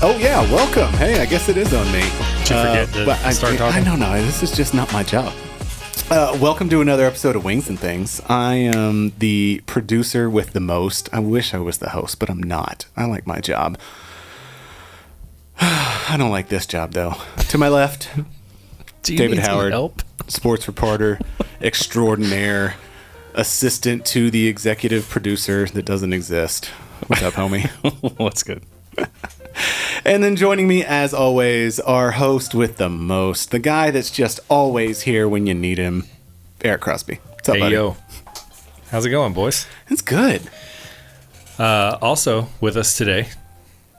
Oh yeah, welcome. Hey, I guess it is on me. Did you forget to start talking? I don't know. This is just not my job. Welcome to another episode of Wings and Things. I am the producer with the most. I wish I was the host, but I'm not. I like my job. I don't like this job, though. To my left, David Howard, sports reporter extraordinaire, assistant to the executive producer that doesn't exist. What's up, homie? What's good? And then joining me, as always, our host with the most, the guy that's just always here when you need him, Eric Crosby. What's up, hey, buddy? yo. How's it going, boys? It's good. Also, with us today.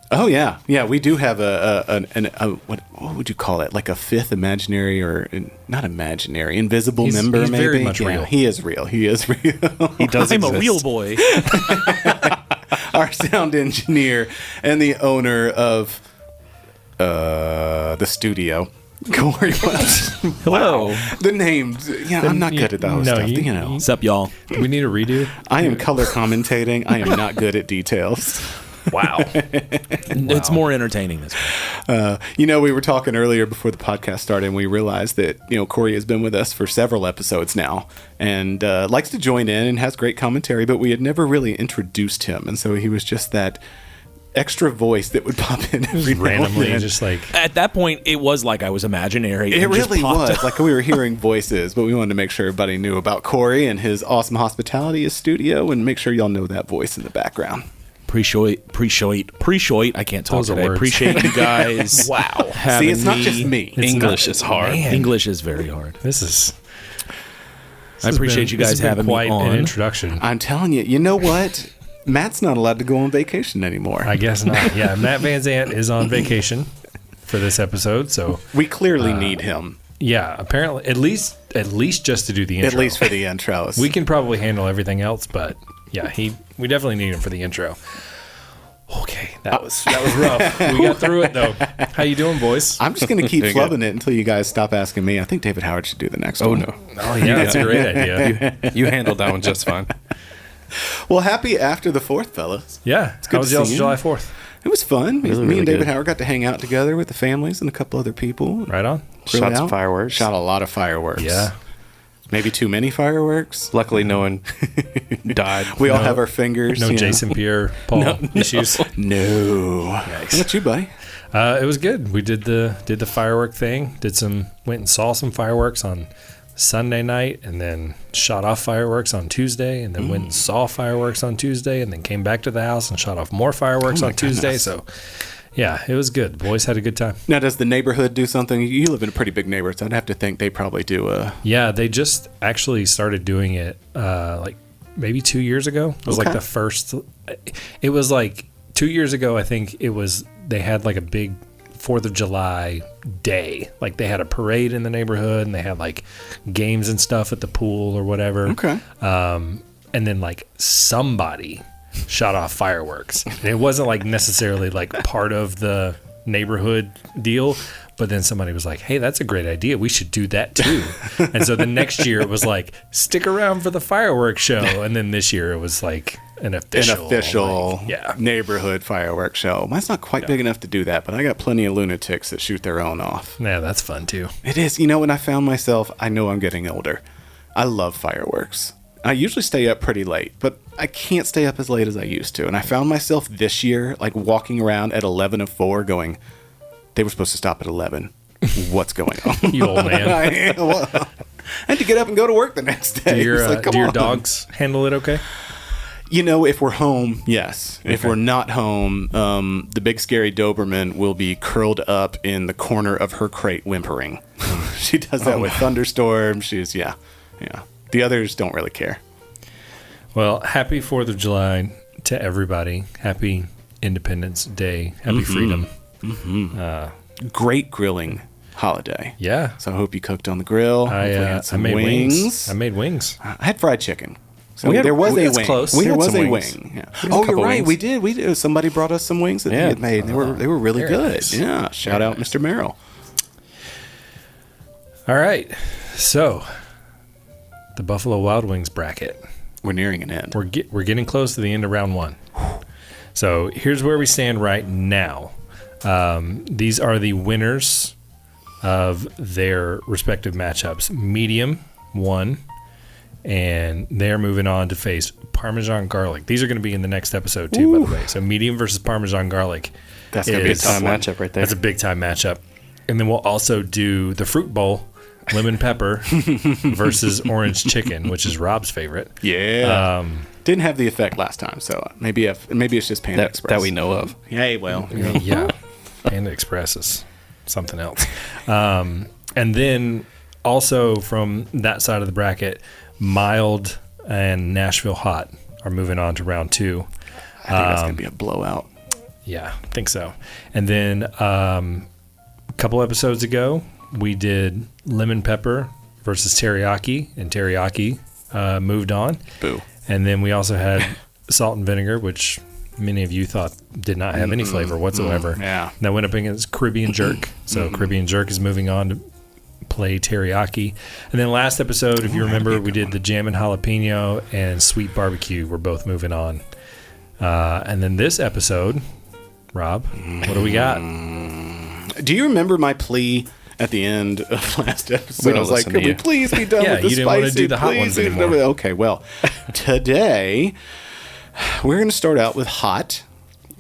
Oh, yeah. Yeah, we do have what would you call it? Like a fifth imaginary or not imaginary, invisible member, he's maybe? Very much real. He is real. He is real. He does I'm exist. a real boy. Our sound engineer and the owner of the studio, Cory Welch. Hello. The names. Yeah, I'm not good at those stuff. You know. What's up, y'all? Do we need a redo? I am color commentating. I am not good at details. Wow. It's more entertaining this way. We were talking earlier before the podcast started, and we realized that, Cory has been with us for several episodes now and likes to join in and has great commentary, but we had never really introduced him. And so he was just that extra voice that would pop in every randomly, now and then. just like... At that point, it was like I was imaginary. It really was. Up. Like we were hearing voices, but we wanted to make sure everybody knew about Cory and his awesome hospitality, his studio, and make sure y'all know that voice in the background. Appreciate. I can't talk Those are today. words. Appreciate you guys. Wow. See, it's not just me. English is hard. Man. English is very hard. This is... I appreciate you guys having me quite on. an introduction. I'm telling you, you know what? Matt's not allowed to go on vacation anymore. I guess not. Yeah, Matt Van Zant is on vacation for this episode, so... We clearly need him. Yeah, apparently, at least just to do the intro. At least for the intros. We can probably handle everything else, but yeah, we definitely need him for the intro. Okay, that was rough. We got through it though. How you doing, boys? I'm just going to keep flubbing it until you guys stop asking me. I think David Howard should do the next one. No. Oh yeah, that's a great idea. You handled that one just fine. Well, happy after the 4th, fellas. Yeah, It's good how was to y'all's see you. July 4th? It was fun. Really, Me really and David good. Howard got to hang out together with the families and a couple other people. Right on. Grill Shot some out. fireworks. Shot a lot of fireworks. Yeah. Maybe too many fireworks. Luckily, no one died. We all have our fingers. No you know. Jason Pierre Paul issues. No. Yikes. How about you, buddy? It was good. We did the firework thing. Went and saw some fireworks on Sunday night, and then shot off fireworks on Tuesday, and then went and saw fireworks on Tuesday, and then came back to the house and shot off more fireworks on Tuesday. goodness. So, yeah, it was good. The boys had a good time. Now, does the neighborhood do something? You live in a pretty big neighborhood, so I'd have to think they probably do a... Yeah, they just actually started doing it like maybe 2 years ago. It was like the first. It was like 2 years ago. I think it was. They had like a big 4th of July day. Like they had a parade in the neighborhood, and they had like games and stuff at the pool or whatever. Okay. And then like somebody shot off fireworks. And it wasn't like necessarily like part of the neighborhood deal, but then somebody was like, hey, that's a great idea. We should do that too. And so the next year it was like, stick around for the fireworks show. And then this year it was like an official like, neighborhood fireworks show. Mine's not quite big enough to do that, but I got plenty of lunatics that shoot their own off. Yeah, that's fun too. It is. When I found myself, I know I'm getting older. I love fireworks. I usually stay up pretty late, but I can't stay up as late as I used to. And I found myself this year, like walking around at 11:04 going, they were supposed to stop at 11. What's going on? You old man. I had to get up and go to work the next day. Do your, It's like, come do your on. dogs handle it okay? If we're home, yes. If we're not home, the big scary Doberman will be curled up in the corner of her crate whimpering. She does that with thunderstorms. Yeah. The others don't really care. Well, happy 4th of July to everybody. Happy Independence Day. Happy freedom. Great grilling holiday. Yeah. So I hope you cooked on the grill. Hopefully you had some I made wings. I made wings. I had fried chicken. So We had- there was a that's wing. close. There We had was some a wings. wing. Yeah. We had a Oh, you're couple right. wings. We did. Somebody brought us some wings that they had made. They were really Very good. nice. Yeah. Shout out Mr. Merrill. All right. So, the Buffalo Wild Wings bracket. We're nearing an end. We're getting close to the end of round one. So here's where we stand right now. These are the winners of their respective matchups. Medium won, and they're moving on to face Parmesan Garlic. These are going to be in the next episode too, by the way. So medium versus Parmesan Garlic. That's going to be a Time tough one. matchup right there. That's a big time matchup. And then we'll also do the Fruit Bowl, lemon pepper versus orange chicken, which is Rob's favorite. Yeah. Didn't have the effect last time, so maybe it's just Panda Express. that we know of. Hey, well. Yeah. Panda Express is something else. And then also from that side of the bracket, Mild and Nashville Hot are moving on to round 2. I think that's going to be a blowout. Yeah, I think so. And then a couple episodes ago, we did Lemon Pepper versus Teriyaki, and Teriyaki moved on. Boo. And then we also had Salt and Vinegar, which many of you thought did not have any flavor whatsoever. Yeah. And that went up against Caribbean Jerk. So Caribbean Jerk is moving on to play Teriyaki. And then last episode, if you remember, we did the Jam and Jalapeno and Sweet Barbecue. We're both moving on. And then this episode, Rob, what do we got? Do you remember my plea at the end of last episode? don't I was like, listen could to we you." please be done Yeah, with the you spicy? didn't want to do the hot ones please? anymore. Okay, well, today we're going to start out with hot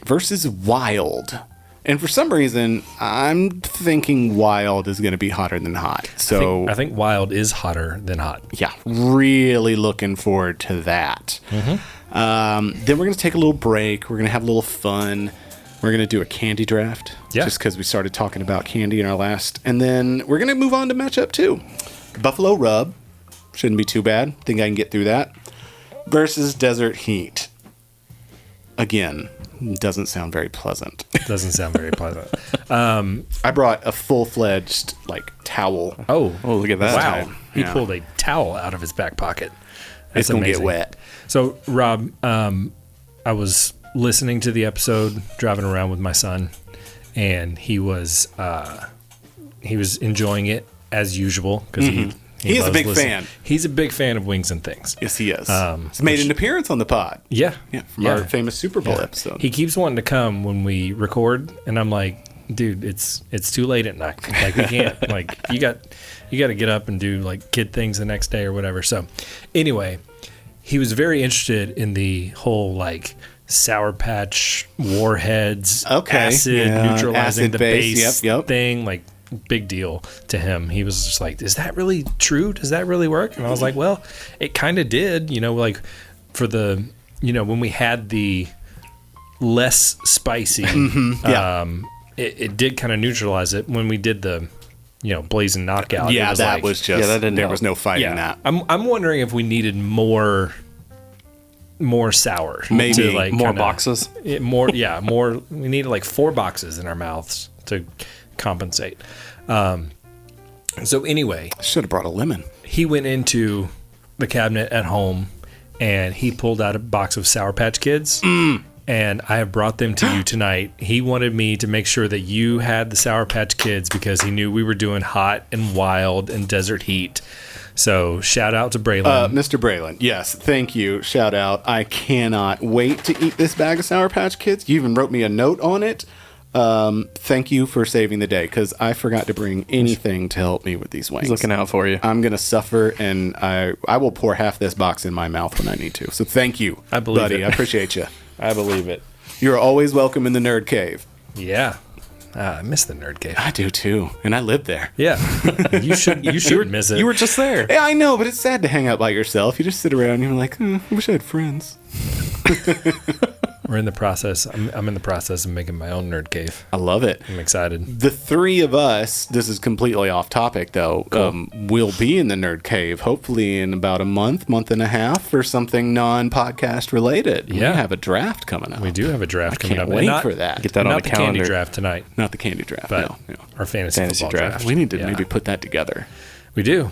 versus wild. And for some reason, I'm thinking wild is going to be hotter than hot. So I think Wild is hotter than hot. yeah, really looking forward to that. Then we're going to take a little break. We're going to have a little fun. We're going to do a candy draft. Yeah. Just because we started talking about candy in our last. And then we're going to move on to matchup 2. Buffalo Rub. Shouldn't be too bad. Think I can get through that. Versus Desert Heat. Again, doesn't sound very pleasant. Doesn't sound very pleasant. I brought a full-fledged, towel. Oh, look at that. wow. time. He Yeah. pulled a towel out of his back pocket. It's That's going to get amazing. wet. So, Rob, I was listening to the episode, driving around with my son, and he was enjoying it as usual because he He is a loves big listening. fan. He's a big fan of Wings and Things. Yes, he is. He's made an appearance on the pod. Yeah, Yeah, from our famous Super Bowl episode. He keeps wanting to come when we record, and I'm like, dude, it's too late at night. Like we can't. Like you got to get up and do kid things the next day or whatever. So anyway, he was very interested in the whole Sour Patch Warheads, acid neutralizing acid the base, base yep. thing, big deal to him. He was just like, is that really true? Does that really work? And I was like, well, it kind of did, for the, when we had the less spicy, it did kind of neutralize it. When we did the, Blazing Knockout. Yeah, it was that was just, that didn't there help. was no fighting yeah. that. I'm wondering if we needed more sour. Maybe to, More boxes. more. We needed 4 boxes in our mouths to compensate. So anyway, Should have brought a lemon. he went into the cabinet at home and he pulled out a box of Sour Patch Kids. And I have brought them to you tonight. He wanted me to make sure that you had the Sour Patch Kids because he knew we were doing hot and wild and desert heat. So shout out to Braylon. Mr. Braylon, yes, thank you. Shout out. I cannot wait to eat this bag of Sour Patch Kids. You even wrote me a note on it. Thank you for saving the day because I forgot to bring anything to help me with these wings. He's looking out for you. I'm going to suffer, and I will pour half this box in my mouth when I need to. So thank you, I believe buddy. it. I appreciate you. I believe it. You're always welcome in the Nerd Cave. Yeah. I miss the Nerd Cave. I do too, and I live there. Yeah. You should miss it. You were just there. Yeah, I know, but it's sad to hang out by yourself. You just sit around and you're like, I wish I had friends. We're in the process. I'm in the process of making my own Nerd Cave. I love it. I'm excited. The 3 of us, this is completely off topic though, will be in the Nerd Cave hopefully in about a month and a half for something non-podcast related. Yeah. We have a draft coming up. We do have a draft coming Can't up. wait Not- for that. Get that on Not the the candy calendar. draft tonight, Not the candy draft, but no. our fantasy football draft. We need to Yeah. maybe put that together. We do.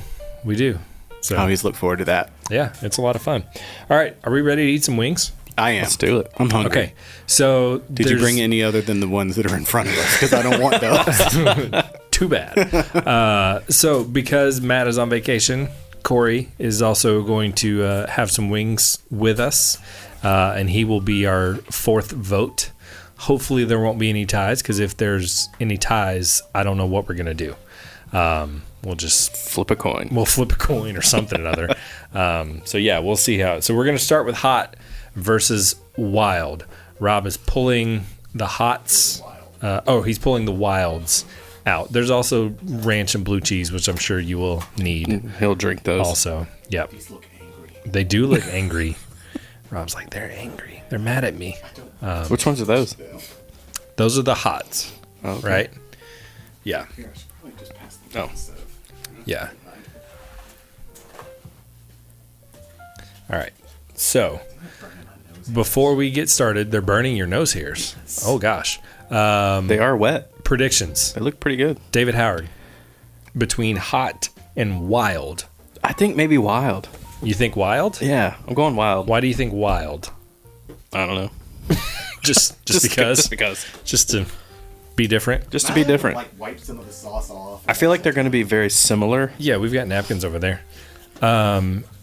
So I always look forward to that. yeah, it's a lot of fun. All right, are we ready to eat some wings? I am. Let's do it. I'm hungry. Okay, so Did you bring any other than the ones that are in front of us? Because I don't want those. Too bad. So because Matt is on vacation, Cory is also going to have some wings with us, and he will be our 4th vote Hopefully there won't be any ties, because if there's any ties, I don't know what we're going to do. We'll just Flip a coin. We'll flip a coin or something or other. So yeah, we'll see how. So we're going to start with hot versus wild. Rob is pulling the hots. He's pulling the wilds out. There's also ranch and blue cheese, which I'm sure you will need. He'll drink those. Also, yep. These look angry. They do look angry. Rob's like, they're angry. They're mad at me. Which ones are those? Those are the hots, Okay. right? Yeah. Here, I should probably just pass them Oh. instead of- Yeah. All right. So, before we get started, they're burning your nose hairs. Oh, gosh. They are wet. Predictions. They look pretty good. David Howard, between hot and wild. I think maybe wild. You think wild? Yeah, I'm going wild. Why do you think wild? I don't know. Just because? Just because. Just to be different? Just to be different. Like wipe some of the sauce off. I feel like they're going to be very similar. Yeah, we've got napkins over there.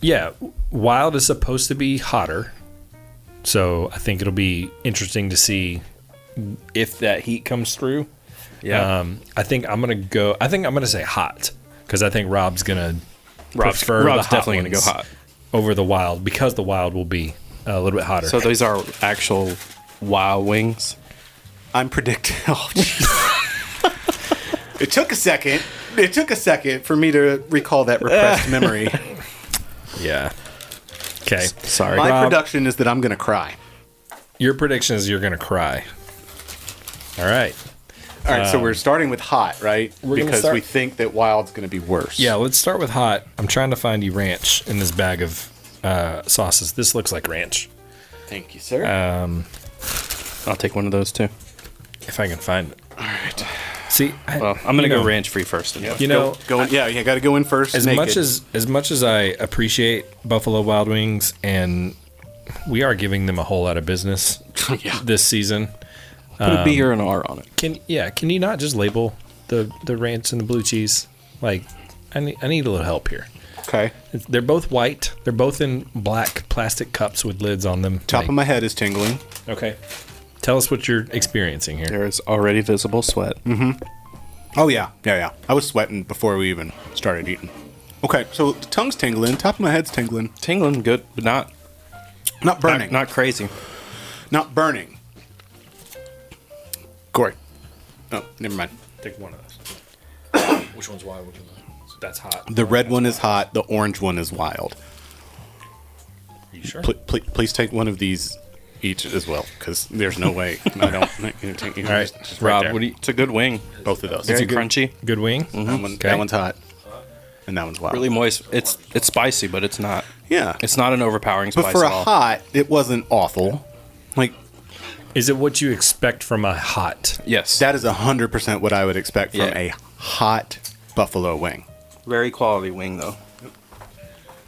Yeah, wild is supposed to be hotter. So I think it'll be interesting to see if that heat comes through. Yeah. I think I'm gonna say hot, because I think Rob's gonna prefer Rob's the hot definitely going to go ones hot. over the wild, because the wild will be a little bit hotter. So these are actual wild wings. I'm predicting. Oh, jeez. It took a second. It took a second for me to recall that repressed memory. yeah. Okay. Sorry. My Rob, prediction is that I'm going to cry. your prediction is you're gonna cry. All right. All right, so we're starting with hot, right? We're gonna Because start- we think that wild's going to be worse. Yeah, let's start with hot. I'm trying to find you ranch in this bag of sauces. This looks like ranch. Thank you, sir. I'll take one of those too. If I can find it. All right. See, Well, I'm going to you go know, ranch free first. You know, Go yeah, you got to go in first. as naked. much as I appreciate Buffalo Wild Wings, and we are giving them a whole lot of business Yeah. this season. Put a B or an R on it. Can you not just label the ranch and the blue cheese? Like, I need a little help here. Okay. They're both white. They're both in black plastic cups with lids on them. Top of my head is tingling. Okay. Tell us what you're experiencing here. There is already visible sweat. Oh, yeah. Yeah. I was sweating before we even started eating. Okay, so the tongue's tingling. Top of my head's tingling. Tingling good, but not Burning. Not crazy. Not burning. Cory. Oh, never mind. Take one of those. Which one's wild? That's hot. The red one is hot. The orange one is wild. Are you sure? Please take one of these each as well, because there's no way I don't. All right, Rob, there. what do you? It's a good wing. Both of those. Very It's a good- crunchy, Good wing. That one's hot, and that one's wild. really moist. It's spicy, but it's not. Yeah. It's not an overpowering But spice for a at all. hot, it wasn't awful. Like, Is it what you expect from a hot? Yes, that is 100% what I would expect from Yeah. a hot buffalo wing. very quality wing though.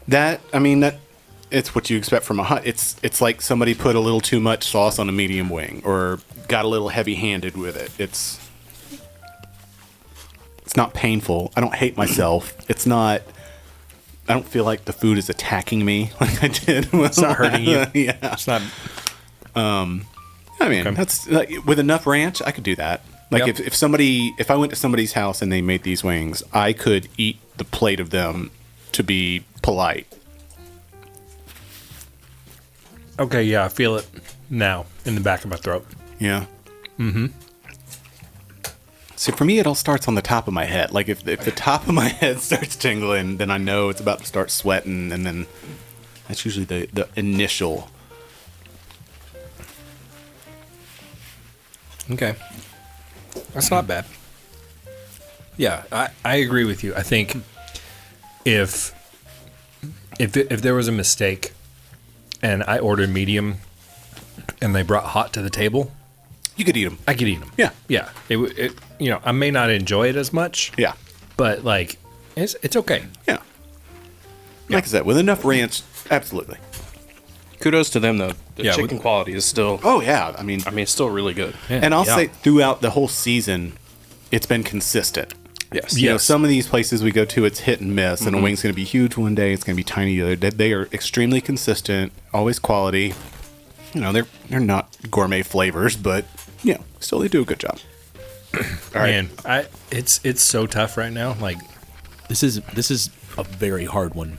That it's what you expect from a hot. It's like somebody put a little too much sauce on a medium wing, or got a little heavy-handed with it. It's not painful. I don't hate myself. It's not. I don't feel like the food is attacking me like I did. It's not hurting you. Yeah. It's not. I mean, that's like, with enough ranch, I could do that. Like Yep. if I went to somebody's house and they made these wings, I could eat the plate of them to be polite. Okay, yeah, I feel it now in the back of my throat. Yeah. Mm-hmm. See, for me, it all starts on the top of my head. Like, if the top of my head starts tingling, then I know it's about to start sweating, and then that's usually the initial. Okay. That's not bad. Yeah, I agree with you. I think if there was a mistake and I ordered medium and they brought hot to the table, You could eat them. I could eat them. Yeah. Yeah. It I may not enjoy it as much, Yeah. but like it's okay. Yeah. Like I said, with enough ranch, absolutely. Kudos to them though. The Yeah, chicken quality is still. Oh, yeah. I mean, It's still really good. and I'll Yeah. say throughout the whole season, it's been consistent. Yes. You know, Yes. some of these places we go to, it's hit and miss, and a wing's going to be huge one day, it's going to be tiny the other day. They are extremely consistent, always quality. You know, they're not gourmet flavors, but Yeah, still they do a good job. All right. Man, it's so tough right now. Like, This is a very hard one.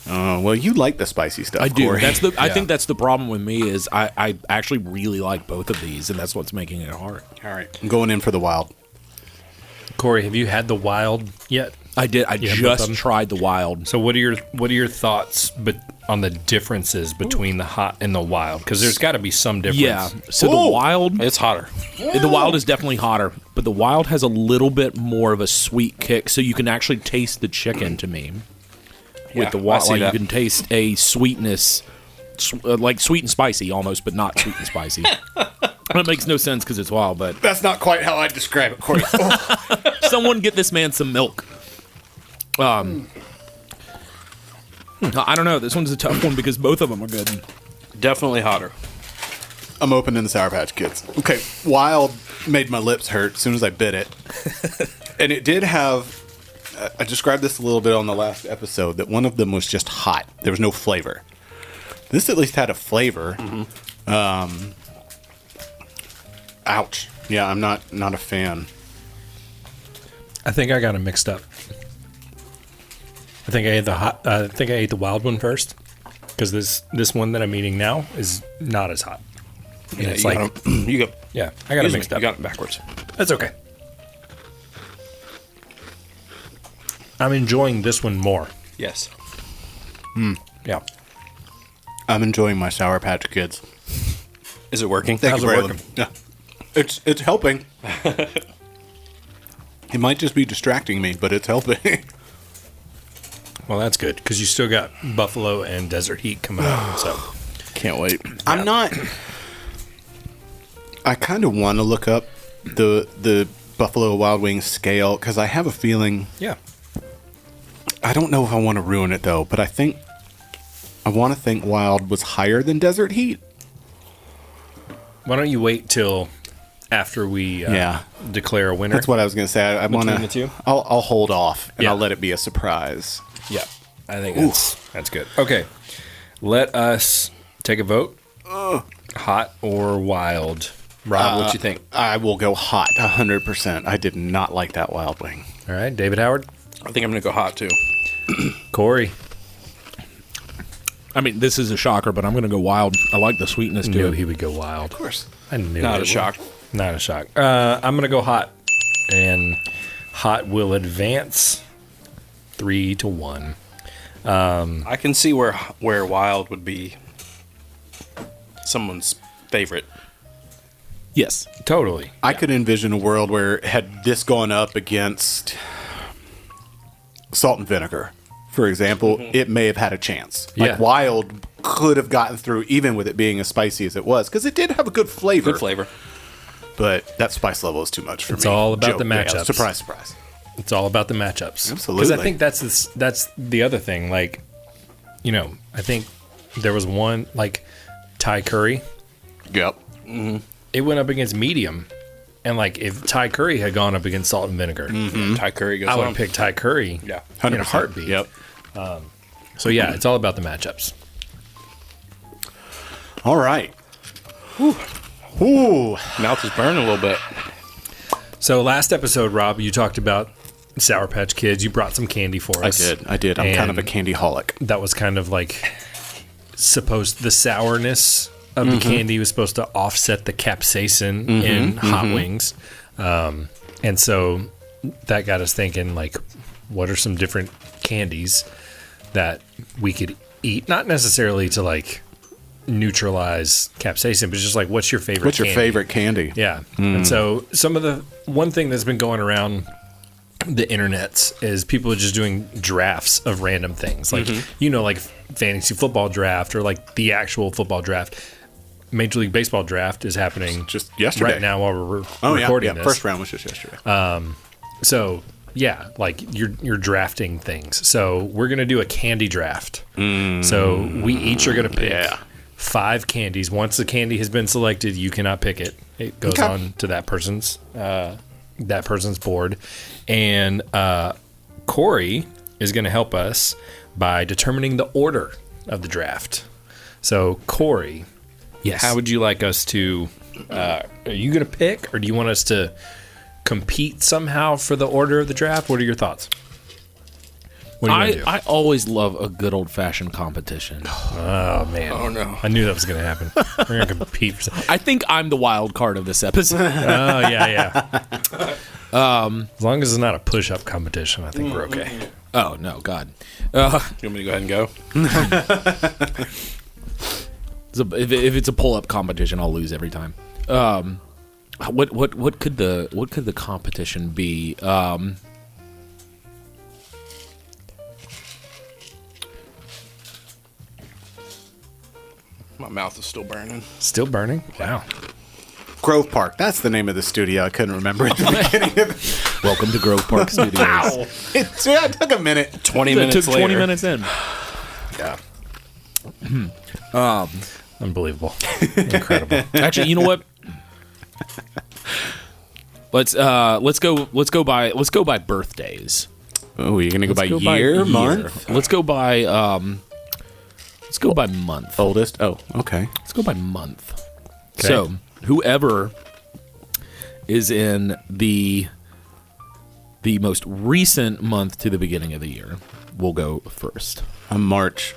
Well, you like the spicy stuff. I do. Cory. I think that's the problem with me is I actually really like both of these, and that's what's making it hard. All right. I'm going in for the wild. Cory, have you had the wild yet? I did. I Yeah, both of just them? tried the wild. So what are your thoughts on the differences between the hot and the wild? Because there's got to be some difference. Yeah. So the wild, It's hotter. the wild is definitely hotter, but the wild has a little bit more of a sweet kick, so you can actually taste the chicken to me. Yeah, With the I wild, see like you that. can taste a sweetness, like sweet and spicy almost, but not sweet and spicy. That makes no sense because it's wild, but That's not quite how I describe it, Cory. someone get this man some milk. I don't know. This one's a tough one because both of them are good. Definitely hotter. I'm opening the Sour Patch Kids. Okay, wild made my lips hurt as soon as I bit it. And it did have, I described this a little bit on the last episode, that one of them was just hot. There was no flavor. This at least had a flavor. Ouch. Yeah, I'm not a fan. I think I got them mixed up. I think I ate the wild one first because this one that I'm eating now is not as hot. And Yeah, it's you like, got 'em- you got. yeah, I got it excuse me, mixed up. You got it backwards. That's okay. I'm enjoying this one more. Yes. Yeah. I'm enjoying my Sour Patch Kids. Is it working? Thank How's you, it Braylon. working? Yeah. It's helping. It might just be distracting me, but it's helping. Well, that's good because you still got buffalo and desert heat coming up. So Can't wait. I'm not. I kind of want to look up the Buffalo Wild Wings scale because I have a feeling. yeah, I don't know if I want to ruin it though, but I want to think Wild was higher than Desert Heat. why don't you wait till after we Yeah. declare a winner? That's what I was gonna say. I want Between the two? to. I'll hold off and Yeah. I'll let it be a surprise. Yeah, I think that's good. Okay, let us take a vote. Hot or wild? Rob, what you think? I will go hot, 100%. I did not like that Wild Wing. All right, David Howard, I think I'm gonna go hot too. Cory. I mean, this is a shocker, but I'm going to go wild. I like the sweetness to Knew it. he would go wild. Of course. I knew Not it a would. shock. Not a shock. I'm gonna go hot, and hot will advance 3-1. I can see where wild would be someone's favorite. Yes. Totally. I could envision a world where had this gone up against salt and vinegar, for example, it may have had a chance. Like Yeah. Wild could have gotten through even with it being as spicy as it was because it did have a good flavor. Good flavor. But that spice level is too much for me. It's all about the Yeah, matchups. surprise, surprise. It's all about the matchups. Absolutely. Because I think that's the other thing. Like, I think there was one like Thai curry. Yep. It went up against medium, and like if Thai curry had gone up against salt and vinegar, Thai curry goes I would on. have picked Thai curry. Yeah. in a heartbeat. Yep. So yeah, it's all about the matchups. All right. Ooh. Mouth is burning a little bit. So last episode, Rob, you talked about Sour Patch Kids. You brought some candy for I us. did. I'm kind of a And candy holic. that was kind of like the sourness of the candy was supposed to offset the capsaicin in hot wings. And so that got us thinking, like, what are some different candies that we could eat? Not necessarily to like neutralize capsaicin, but just like, what's your favorite What's your candy? favorite candy? Yeah. And so one thing that's been going around the internets is people are just doing drafts of random things. Like, like fantasy football draft or like the actual football draft. Major League Baseball draft is happening Just yesterday. right now while we're Oh, recording yeah. this. First round was just yesterday. So yeah, like you're drafting things. So we're gonna do a candy draft. So we each are gonna pick Yeah. 5 candies. Once the candy has been selected, you cannot pick it. It goes Okay. on to that person's board. And Cory is gonna help us by determining the order of the draft. So Cory, Yes. how would you like us to Are you going to pick, or do you want us to compete somehow for the order of the draft? What are your thoughts? What are you going to do? I always love a good old-fashioned competition. Oh, man. Oh, no. I knew that was going to happen. We're going to compete for something. I think I'm the wild card of this episode. Oh, yeah. As long as it's not a push-up competition, I think we're okay. Oh, no, God. You want me to go ahead and go? If it's a pull-up competition, I'll lose every time. What could the competition be? My mouth is still burning. Still burning? Wow. Grove Park. That's the name of the studio. I couldn't remember at the beginning of it. Welcome to Grove Park Studios. It took a minute. 20 It minutes took 20 later. minutes in. Yeah. Unbelievable. Incredible. Actually, you know what? Let's go by birthdays. Oh, you're gonna go by Let's go year, year. month, Let's go by month. oldest? Oh, okay. Let's go by month. Okay. So whoever is in the most recent month to the beginning of the year will go first. I'm March.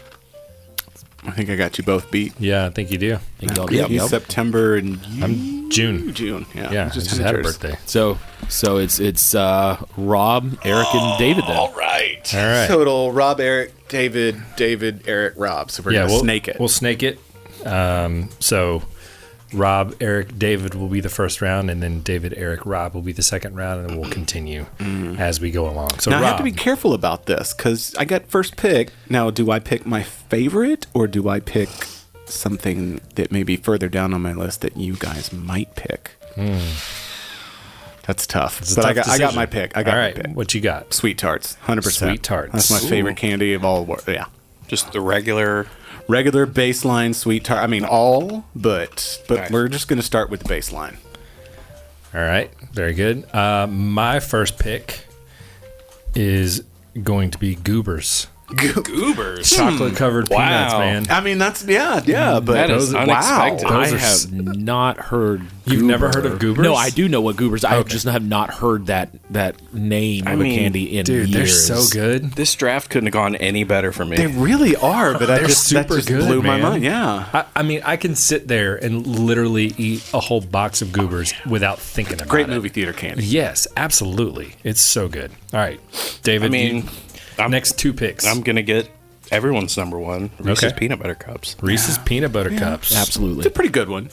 I think I got you both beat. Yeah, I think you do. Think y'all Yeah, do? you Yep. September and I'm June. June. Yeah, Yeah, I just had a birthday. So it's Rob, Eric, and David then. All right. All right. Total Rob, Eric, David, Eric, Rob. So we're gonna snake it. We'll snake it. So Rob, Eric, David will be the first round, and then David, Eric, Rob will be the second round, and then we'll continue as we go along. So Now Rob, I have to be careful about this because I got first pick. Now, do I pick my favorite or do I pick something that may be further down on my list that you guys might pick? That's tough. It's a But tough I got decision. my pick. I got All my right, pick. what you got? Sweet tarts, 100%. Sweet tarts. That's my favorite candy of all. Yeah, Just the regular. regular baseline sweet tart. I mean, all, but Nice. we're just gonna start with the baseline. All right, very good. My first pick is going to be Goobers. Goobers. Chocolate covered peanuts, Wow. man. I mean, that's but That is unexpected. wow. I Those are have not heard. You've never Goober. heard of Goobers? No, I do know what Goobers. I Okay. just have not heard that name of a candy in Dude, years. they're so good. This draft couldn't have gone any better for me. They really are, but that They're just super good, blew my man. mind. Yeah. I mean, I can sit there and literally eat a whole box of Goobers without thinking about Great it. movie theater candy. Yes, absolutely. It's so good. All right, David. I mean, next two picks. I'm going to get everyone's number one Reese's Okay. peanut butter cups. Reese's peanut butter cups. It's Absolutely. a pretty good one.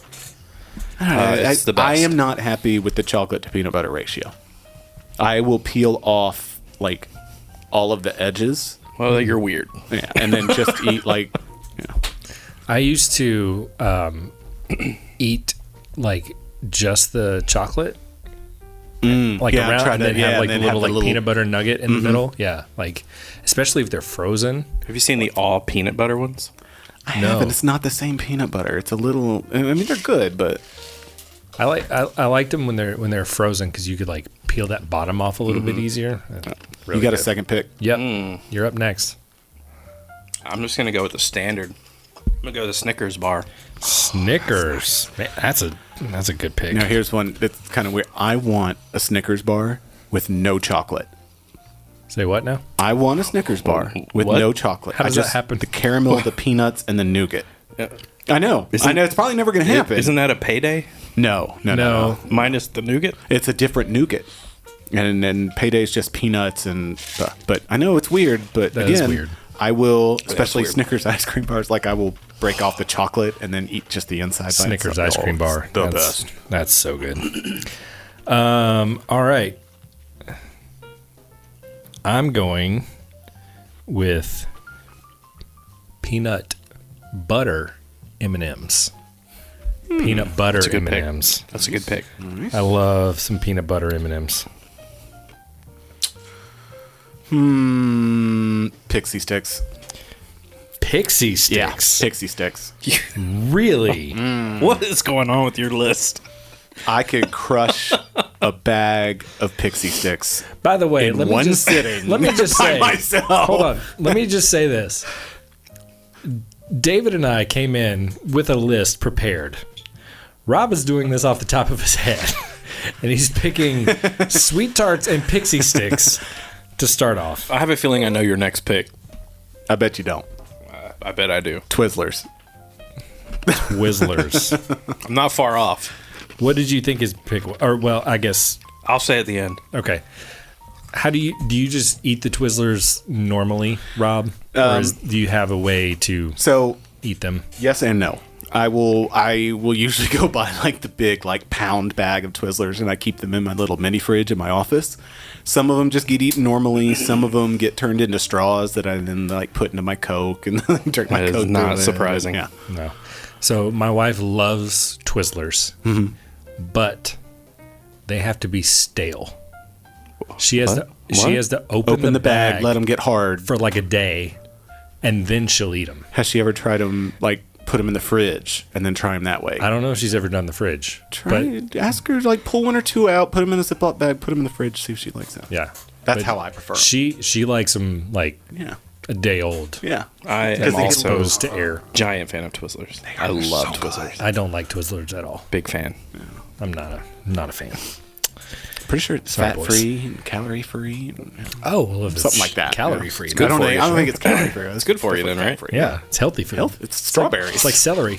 I don't know. It's the best. I am not happy with the chocolate to peanut butter ratio. I will peel off like all of the edges, Well, you're weird. yeah, and then just eat like, I used to eat like just the chocolate, like yeah, around, try and to- then yeah, have like and a then little have the like little- peanut butter nugget in the middle. Yeah, like especially if they're frozen. Have you seen the all peanut butter ones? I No. haven't. It's not the same peanut butter. It's a little. I mean, they're good, but I liked them when they're frozen because you could like peel that bottom off a little bit easier. Really you got a good. second pick. Yep, you're up next. I'm just going to go with the standard. I'm going to go with the Snickers bar. Snickers, man, that's a good pick. Now here's one that's kind of weird. I want a Snickers bar with no chocolate. Say what now? I want a Snickers bar with What? no chocolate. How does I that happen? The caramel, the peanuts, and the nougat. Yeah. I know. I know. It's probably never going to happen. Isn't that a payday? No. Minus the nougat? It's a different nougat. And then payday's just peanuts and stuff. But I know it's weird, but That again, is weird. I will, especially weird. Snickers ice cream bars, like I will break off the chocolate and then eat just the inside by Snickers itself. ice cream Oh, bar. it's the that's, best. That's so good. All right. I'm going with peanut butter M&Ms. Peanut butter That's a good pick. M&Ms. That's a good pick. I love some peanut butter M&Ms. Pixie sticks. Pixie sticks. Pixie sticks. Really? What is going on with your list? I could crush a bag of pixie sticks. By the way, In let me one just sitting Let me just by say. myself. Hold on. Let me just say this. David and I came in with a list prepared. Rob is doing this off the top of his head, and he's picking Sweet Tarts and Pixie Sticks to start off. I have a feeling I know your next pick. I bet you don't. I bet I do. Twizzlers. Twizzlers. I'm not far off. What did you think his pick was? Or, well, I guess. I'll say at the end. Okay. How do you just eat the Twizzlers normally, Rob? Or do you have a way to eat them? Yes and no. I will usually go buy like the big like pound bag of Twizzlers, and I keep them in my little mini fridge in my office. Some of them just get eaten normally. Some of them get turned into straws that I then like put into my Coke and drink my That Coke. is not through it. surprising. Yeah. No. So my wife loves Twizzlers, but they have to be stale. She has to open the bag, let them get hard. for like a day, and then she'll eat them. Has she ever tried them like put them in the fridge and then try them that way? I don't know if she's ever done the fridge. But Ask her to like pull one or two out, put them in a Ziploc bag, put them in the fridge, see if she likes them. yeah, That's But how I prefer 'em. She likes them like Yeah. a day old. Yeah. I Because am they get also Exposed to air. giant fan of Twizzlers. I love Twizzlers. I don't like Twizzlers at all. Big fan. I'm not a fan. Pretty sure it's Sorry, fat boys. free and calorie free. Oh, well, if it's Something like that. Calorie free. I good don't for think, you, I don't sure. think it's calorie free. It's good for you then, right? Yeah, it's healthy food. Health. It's strawberries. It's like celery.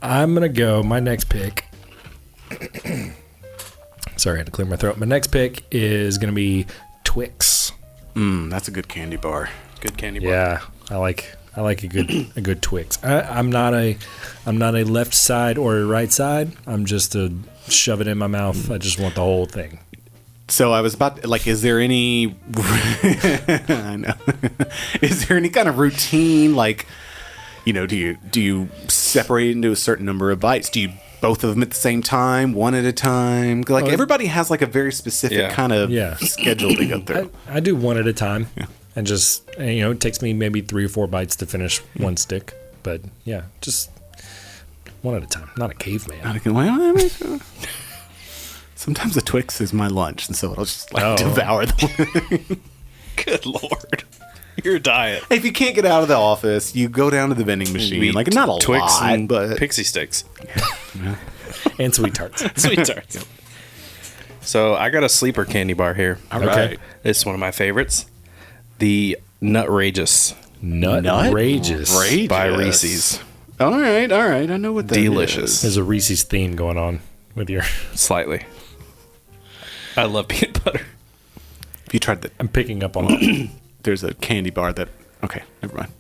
I'm going to go, my next pick. Sorry, I had to clear my throat. My next pick is going to be Twix. That's a good candy bar. Good candy bar. Yeah, I like a good Twix. I'm not a left side or a right side. I'm just a shove it in my mouth. I just want the whole thing. So I was about like, is there any? I know. Is there any kind of routine? Like, do you separate into a certain number of bites? Do you both of them at the same time, one at a time? Like everybody has like a very specific kind of schedule to go through. I do one at a time, and just it takes me maybe 3 or 4 bites to finish one stick. But yeah, just one at a time. Not a caveman. Sometimes a Twix is my lunch, and so I'll just Oh. devour them. Good Lord. Your diet. If you can't get out of the office, you go down to the vending machine. Eat Like not a Twix lot, and but Pixie Sticks. And Sweet Tarts. Sweet tarts. So I got a sleeper candy bar here. all right. It's one of my favorites. The Nutrageous Nutrageous. by Reese's. All right. I know what that Delicious. is. There's a Reese's theme going on with your. Slightly. I love peanut butter. If you tried the, I'm picking up on that. there's a candy bar that. Okay, never mind.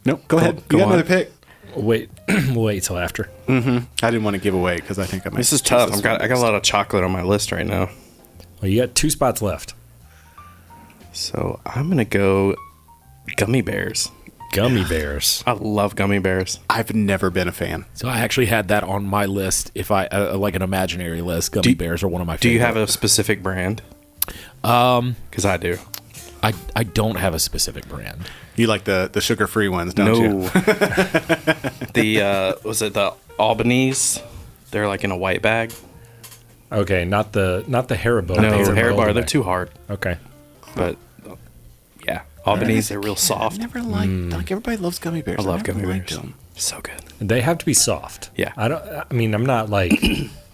Nope. Go ahead. go You got on. another pick. Wait, we'll wait till after. I didn't want to give away because I think I might. This is choose tough. this I one got a lot of chocolate on my list right now. Well, you got 2 spots left. So I'm going to go gummy bears. Gummy bears. I love gummy bears. I've never been a fan. So I actually had that on my list. If I like an imaginary list, gummy bears are one of my. Do favorite. you have a specific brand? Because I do. I don't have a specific brand. You like the sugar-free ones, don't you? The was it the Albanese? They're like in a white bag. Okay, not the Haribo. No, These are Haribo. rolled They're back. too hard. Okay. But yeah, Albanese. They're real I've soft. never liked. Like everybody loves gummy bears. I love never gummy liked bears. them. So good. They have to be soft. Yeah. I mean, I'm not like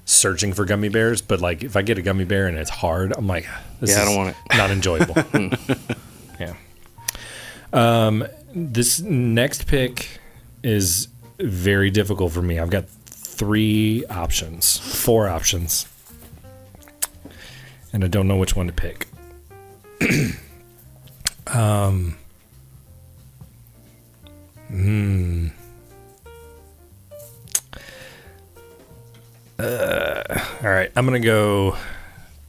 searching for gummy bears, but like if I get a gummy bear and it's hard, I'm like, this Yeah, I is don't want it. not enjoyable. Yeah. This next pick is very difficult for me. I've got 4 options, and I don't know which one to pick. All right, I'm gonna go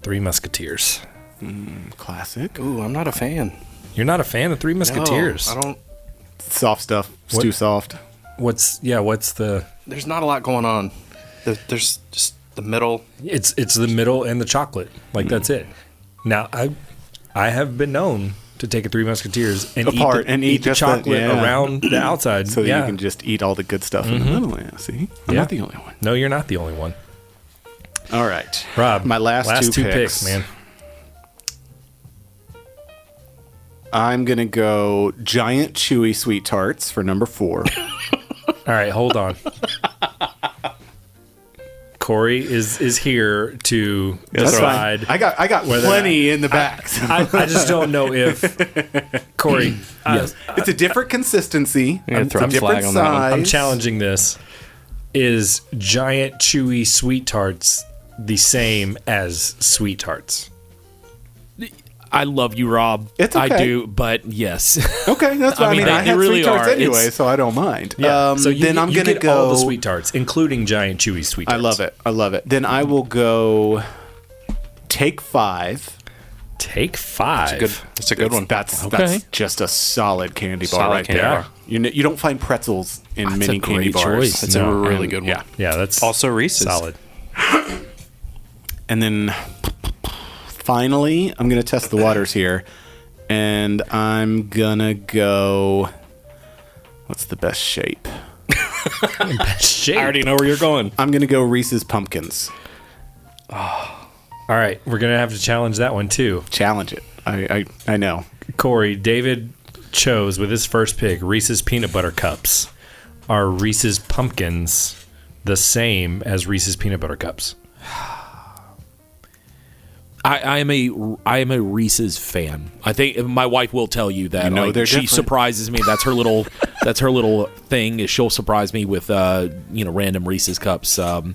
3 Musketeers. Classic. Ooh, I'm not a fan. You're not a fan of 3 Musketeers? No, I don't. Soft stuff. It's What- too soft. What's the? There's not a lot going on. There's just the middle. It's the middle and the chocolate. Like that's it. Now I have been known to take a 3 Musketeers and Apart eat and the eat just the- chocolate yeah. around the outside. So that yeah. you can just eat all the good stuff in the middle. Yeah, see? I'm Yeah. not the only one. No, you're not the only one. All right. Rob, My last two picks, man. I'm going to go Giant Chewy Sweet Tarts for number 4. All right, hold on. Cory is here to decide. I got plenty in the back. I just don't know if Cory. Yes. It's a different consistency. Yeah, It's throw a a flag different on that one. size. I'm challenging this. Is Giant Chewy Sweet Tarts the same as Sweet Tarts? I love you, Rob. It's I okay. do, but yes. Okay, that's what I mean. they I had really Sweet Tarts are. anyway, It's- so I don't mind. So then I'm you going to get go. all the Sweet Tarts, including Giant Chewy Sweet Tarts. I love it. Then I will go Take 5. Take 5. It's a good one. That's Okay. just a solid candy bar Solid right candy there. bar. You don't find pretzels in That's many a candy great bars. choice. It's a really good one. Yeah. Yeah, that's Also Reese's. solid. And then finally, I'm going to test the waters here. And I'm going to go. What's the best shape? Shape. I already know where you're going. I'm going to go Reese's Pumpkins. All right, we're gonna have to challenge that one too. Challenge it. I know. Cory, David chose with his first pick Reese's Peanut Butter Cups. Are Reese's Pumpkins the same as Reese's Peanut Butter Cups? I am a Reese's fan. I think my wife will tell you that. You know they're she different. surprises me. That's her little thing. Is she'll surprise me with random Reese's cups off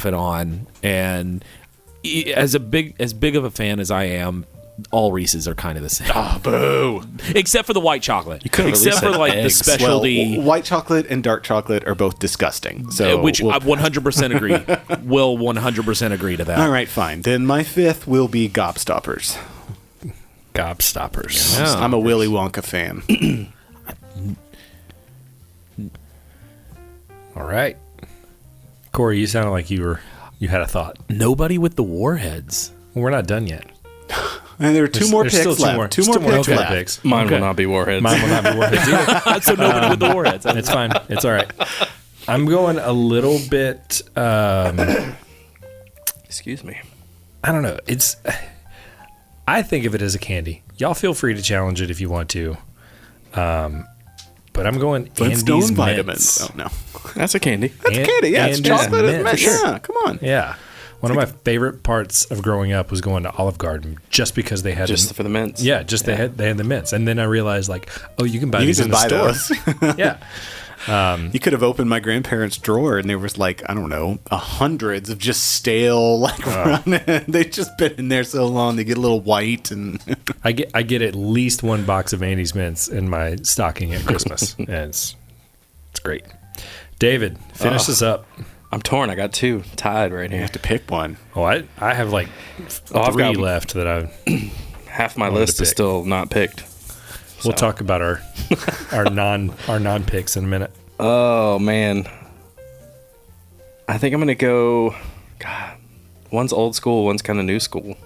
and on. And as big of a fan as I am, all Reese's are kind of the same. Oh, boo. Except for the white chocolate. could've at Except least for said like the eggs. specialty. Well, white chocolate and dark chocolate are both disgusting. So Which we'll- I 100% agree. Will 100% agree to that. all right, fine. Then my 5th will be Gobstoppers. Gobstoppers. Yeah. I'm a Willy Wonka fan. All right. Cory, you sounded like you had a thought. Nobody with the warheads. Well, we're not done yet. And there are two more There's picks still two left. more- Two still more picks okay. left. Picks. Mine Okay. will not be Warheads. Mine will not be worth it either. So nobody with the warheads. It's fine. It's all right. I'm going a little bit. Excuse me. I don't know. I think of it as a candy. Y'all feel free to challenge it if you want to. But I'm going Andes Flintstone Mints. vitamins. Oh, no. That's a candy. That's candy. Yeah, it's Andes chocolate. It's Mints. mint. Yeah, come on. Yeah. One of my favorite parts of growing up was going to Olive Garden just because they had Just for the mints. yeah, just they had the mints, and then I realized like, oh, you can buy You these can in just the buy store. those. Yeah, You could have opened my grandparents' drawer and there was like, I don't know, hundreds of just stale, like, running. They've just been in there so long, they get a little white. And I get at least one box of Andes Mints in my stocking at Christmas, and it's great. David, finish this up. I'm torn. I got 2 tied right you here. have to pick one. Oh, I have like I've 3 got- left that I. Half my Wanted list to is pick. still not picked. We'll talk about our non picks in a minute. Oh man. I think I'm gonna go. God, one's old school, one's kind of new school.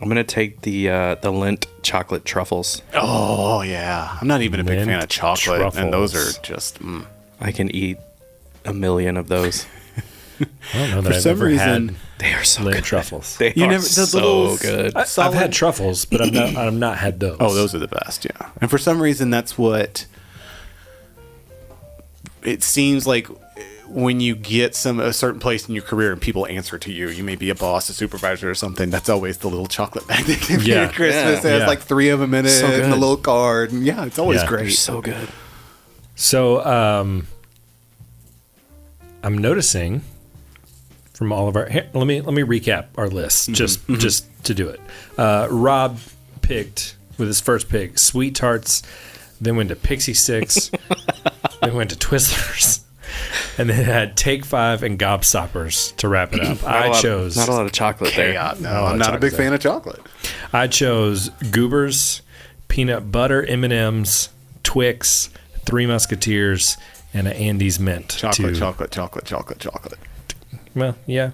I'm gonna take the Lindt chocolate truffles. Oh, yeah. I'm not even a big Mint fan of chocolate. And those truffles. are just, I can eat a million of those. I don't know that For I've some ever reason, had They are so Lindt good. truffles. They You are never- the so little- good. I've had truffles, but I've not had those. oh, those are the best, yeah. And for some reason, that's what it seems like when you get a certain place in your career and people answer to you. You may be a boss, a supervisor, or something. That's always the little chocolate bag they give you Yeah. at Christmas. Yeah. There's Yeah. like 3 of them in it, So and a good. little card. And yeah, it's always Yeah. They're great. so good. So I'm noticing from all of our here, let me recap our list just to do it. Rob picked with his first pick Sweet Tarts, then went to Pixie Sticks, then went to Twizzlers, and then had Take 5 and Gobstoppers to wrap it up. I chose not a lot of chocolate there. Chaos. No, Oh, I'm not a big chocolate. fan of chocolate. I chose Goobers, peanut butter M&Ms, Twix, Three Musketeers, and an Andes Mint. Chocolate, to- chocolate. Well, yeah,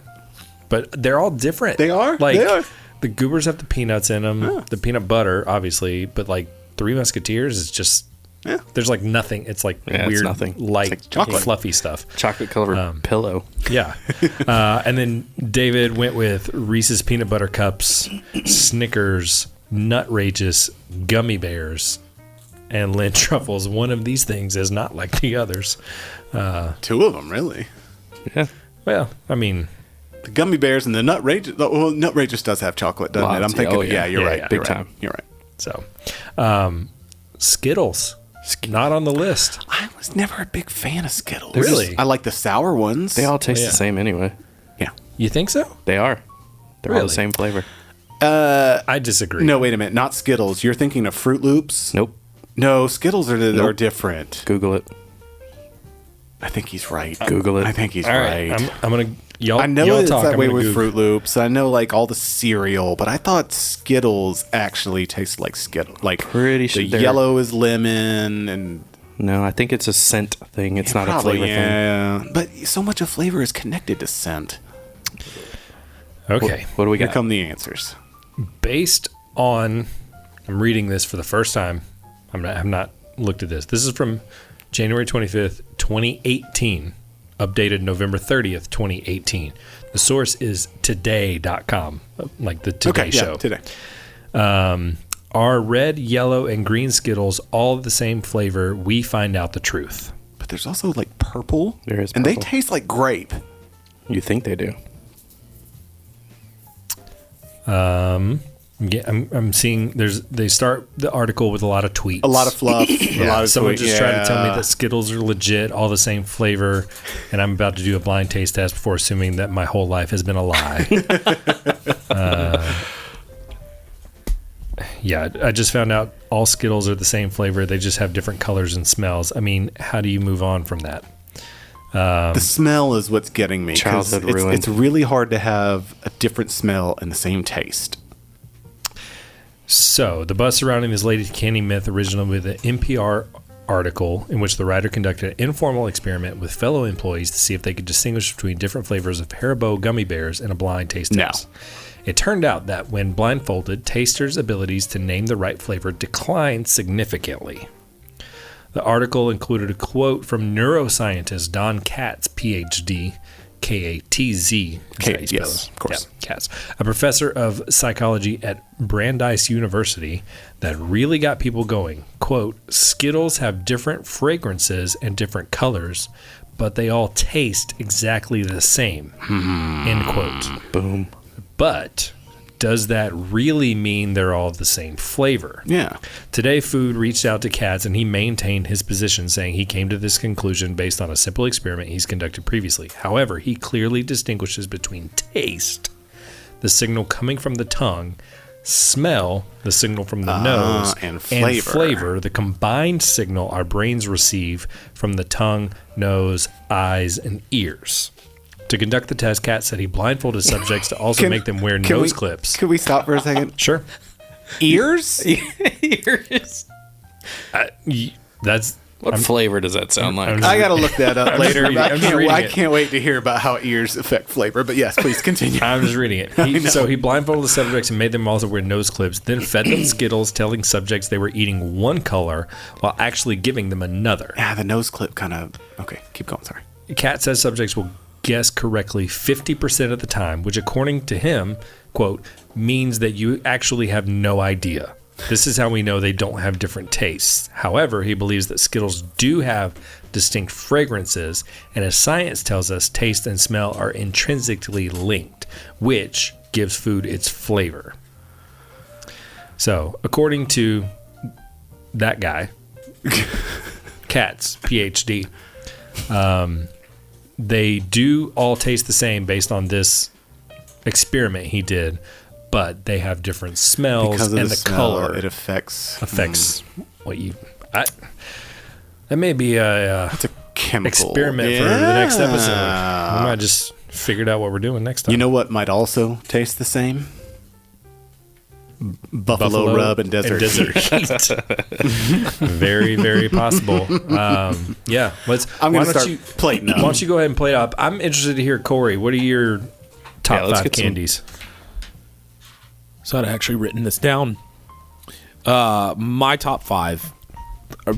but they're all different. They are? Like They are. the Goobers have the peanuts in them, the peanut butter, obviously, but like Three Musketeers is just Yeah. There's like nothing. It's like Yeah, it's weird, nothing. light, It's like chocolate. fluffy stuff. Chocolate covered pillow. Yeah. And then David went with Reese's Peanut Butter Cups, Snickers, Nutrageous, Gummy Bears, and Lindt Truffles. One of these things is not like the others. 2 of them, really. Yeah. Well, I mean, The Gummy Bears and the Nutrageous. Well, Nutrageous does have chocolate, doesn't it? I'm Lots, thinking, oh, yeah. you're Yeah, right. yeah. Big Big time. time. You're right. so. Skittles. Not on the list. I was never a big fan of Skittles. Really? I like the sour ones. They all taste yeah. the same anyway. Yeah. You think so? They are. They're all Really? the same flavor. I disagree. No, wait a minute. Not Skittles. You're thinking of Fruit Loops? Nope. No, Skittles are Nope. different. Google it. I think he's right. Google it. I think he's All right. right. I'm going to... Y'all, I know y'all it's talk. that I'm way gonna with Google. Fruit Loops. I know like all the cereal, but I thought Skittles actually tasted like Skittles. Like Pretty sure the they're- yellow is lemon and No, I think it's a scent thing. It's not a flavor thing. yeah. But so much of flavor is connected to scent. Okay. What do we Here got? come the answers. Based on... I'm reading this for the first time. I've not looked at this. This is from January 25th, 2018. Updated November 30th, 2018. The source is today.com, like the Today Show. Today. Are red, yellow, and green Skittles all the same flavor? We find out the truth. But there's also like purple. There is and they purple. taste like grape. You think they do? Yeah, I'm seeing they start the article with a lot of tweets. A lot of fluff. A lot of Someone sweet- just tried to tell me yeah. that Skittles are legit, all the same flavor, and I'm about to do a blind taste test before assuming that my whole life has been a lie. Yeah, I just found out all Skittles are the same flavor. They just have different colors and smells. I mean, how do you move on from that? The smell is what's getting me. 'cause Childhood ruined. It's really hard to have a different smell and the same taste. So, the buzz surrounding this Lady Candy myth originated with an NPR article in which the writer conducted an informal experiment with fellow employees to see if they could distinguish between different flavors of Haribo gummy bears in a blind taste No. test. It turned out that when blindfolded, tasters' abilities to name the right flavor declined significantly. The article included a quote from neuroscientist Don Katz, PhD, K-A-T-Z. is how you spell yes, it. of course. Yeah, Katz, a professor of psychology at Brandeis University, that really got people going. Quote, Skittles have different fragrances and different colors, but they all taste exactly the same. End quote. Boom. But does that really mean they're all the same flavor? Yeah. Today, Food reached out to Katz, and he maintained his position, saying he came to this conclusion based on a simple experiment he's conducted previously. However, he clearly distinguishes between taste, the signal coming from the tongue, smell, the signal from the nose, and flavor. flavor, the combined signal our brains receive from the tongue, nose, eyes, and ears. To conduct the test, Katz said he blindfolded subjects to also make them wear nose clips. Can we stop for a second? Sure. Ears? That's... What flavor does that sound like? I'm- I gotta look that up later. reading- but I'm just reading I it. can't wait to hear about how ears affect flavor. But yes, please continue. I'm just reading it. So he blindfolded the subjects and made them also wear nose clips, then fed them Skittles, telling subjects they were eating one color while actually giving them another. The nose clip kind of. Okay, keep going. Sorry. Kat says subjects will guess correctly 50% of the time, which according to him, quote, means that you actually have no idea. This is how we know they don't have different tastes. However, he believes that Skittles do have distinct fragrances, and as science tells us, taste and smell are intrinsically linked, which gives food its flavor. So, according to that guy, Katz, PhD, they do all taste the same based on this experiment he did, but they have different smells Because of and the the smell, color it affects what you. That may be a It's a chemical experiment for the next episode. Yeah. We might just figured out what we're doing next time. You know what might also taste the same? Buffalo rub and desert. heat. Very, very possible. Yeah, let's. I'm why going to don't start you- plating up. Why don't you go ahead and play it up? I'm interested to hear, Corey. What are your top let's 5 get some- candies? So I'd actually written this down. My top 5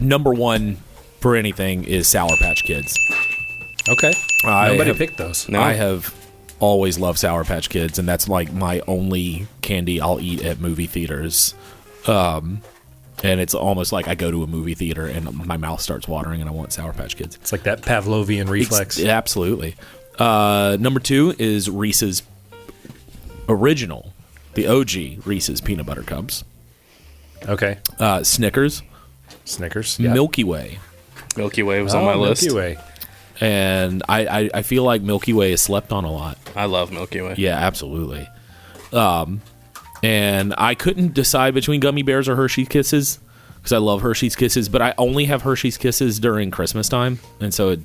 number one for anything is Sour Patch Kids. Okay. Nobody picked those. No. I have always loved Sour Patch Kids, and that's like my only candy I'll eat at movie theaters. And it's almost like I go to a movie theater and my mouth starts watering and I want Sour Patch Kids. It's like that Pavlovian reflex. Absolutely. Number 2 is Reese's original, the OG Reese's Peanut Butter Cups. Okay. Snickers. Yeah. Milky Way. Milky Way was on my list. Milky Way. And I feel like Milky Way is slept on a lot. I love Milky Way. Yeah, absolutely. And I couldn't decide between Gummy Bears or Hershey's Kisses because I love Hershey's Kisses, but I only have Hershey's Kisses during Christmas time, and so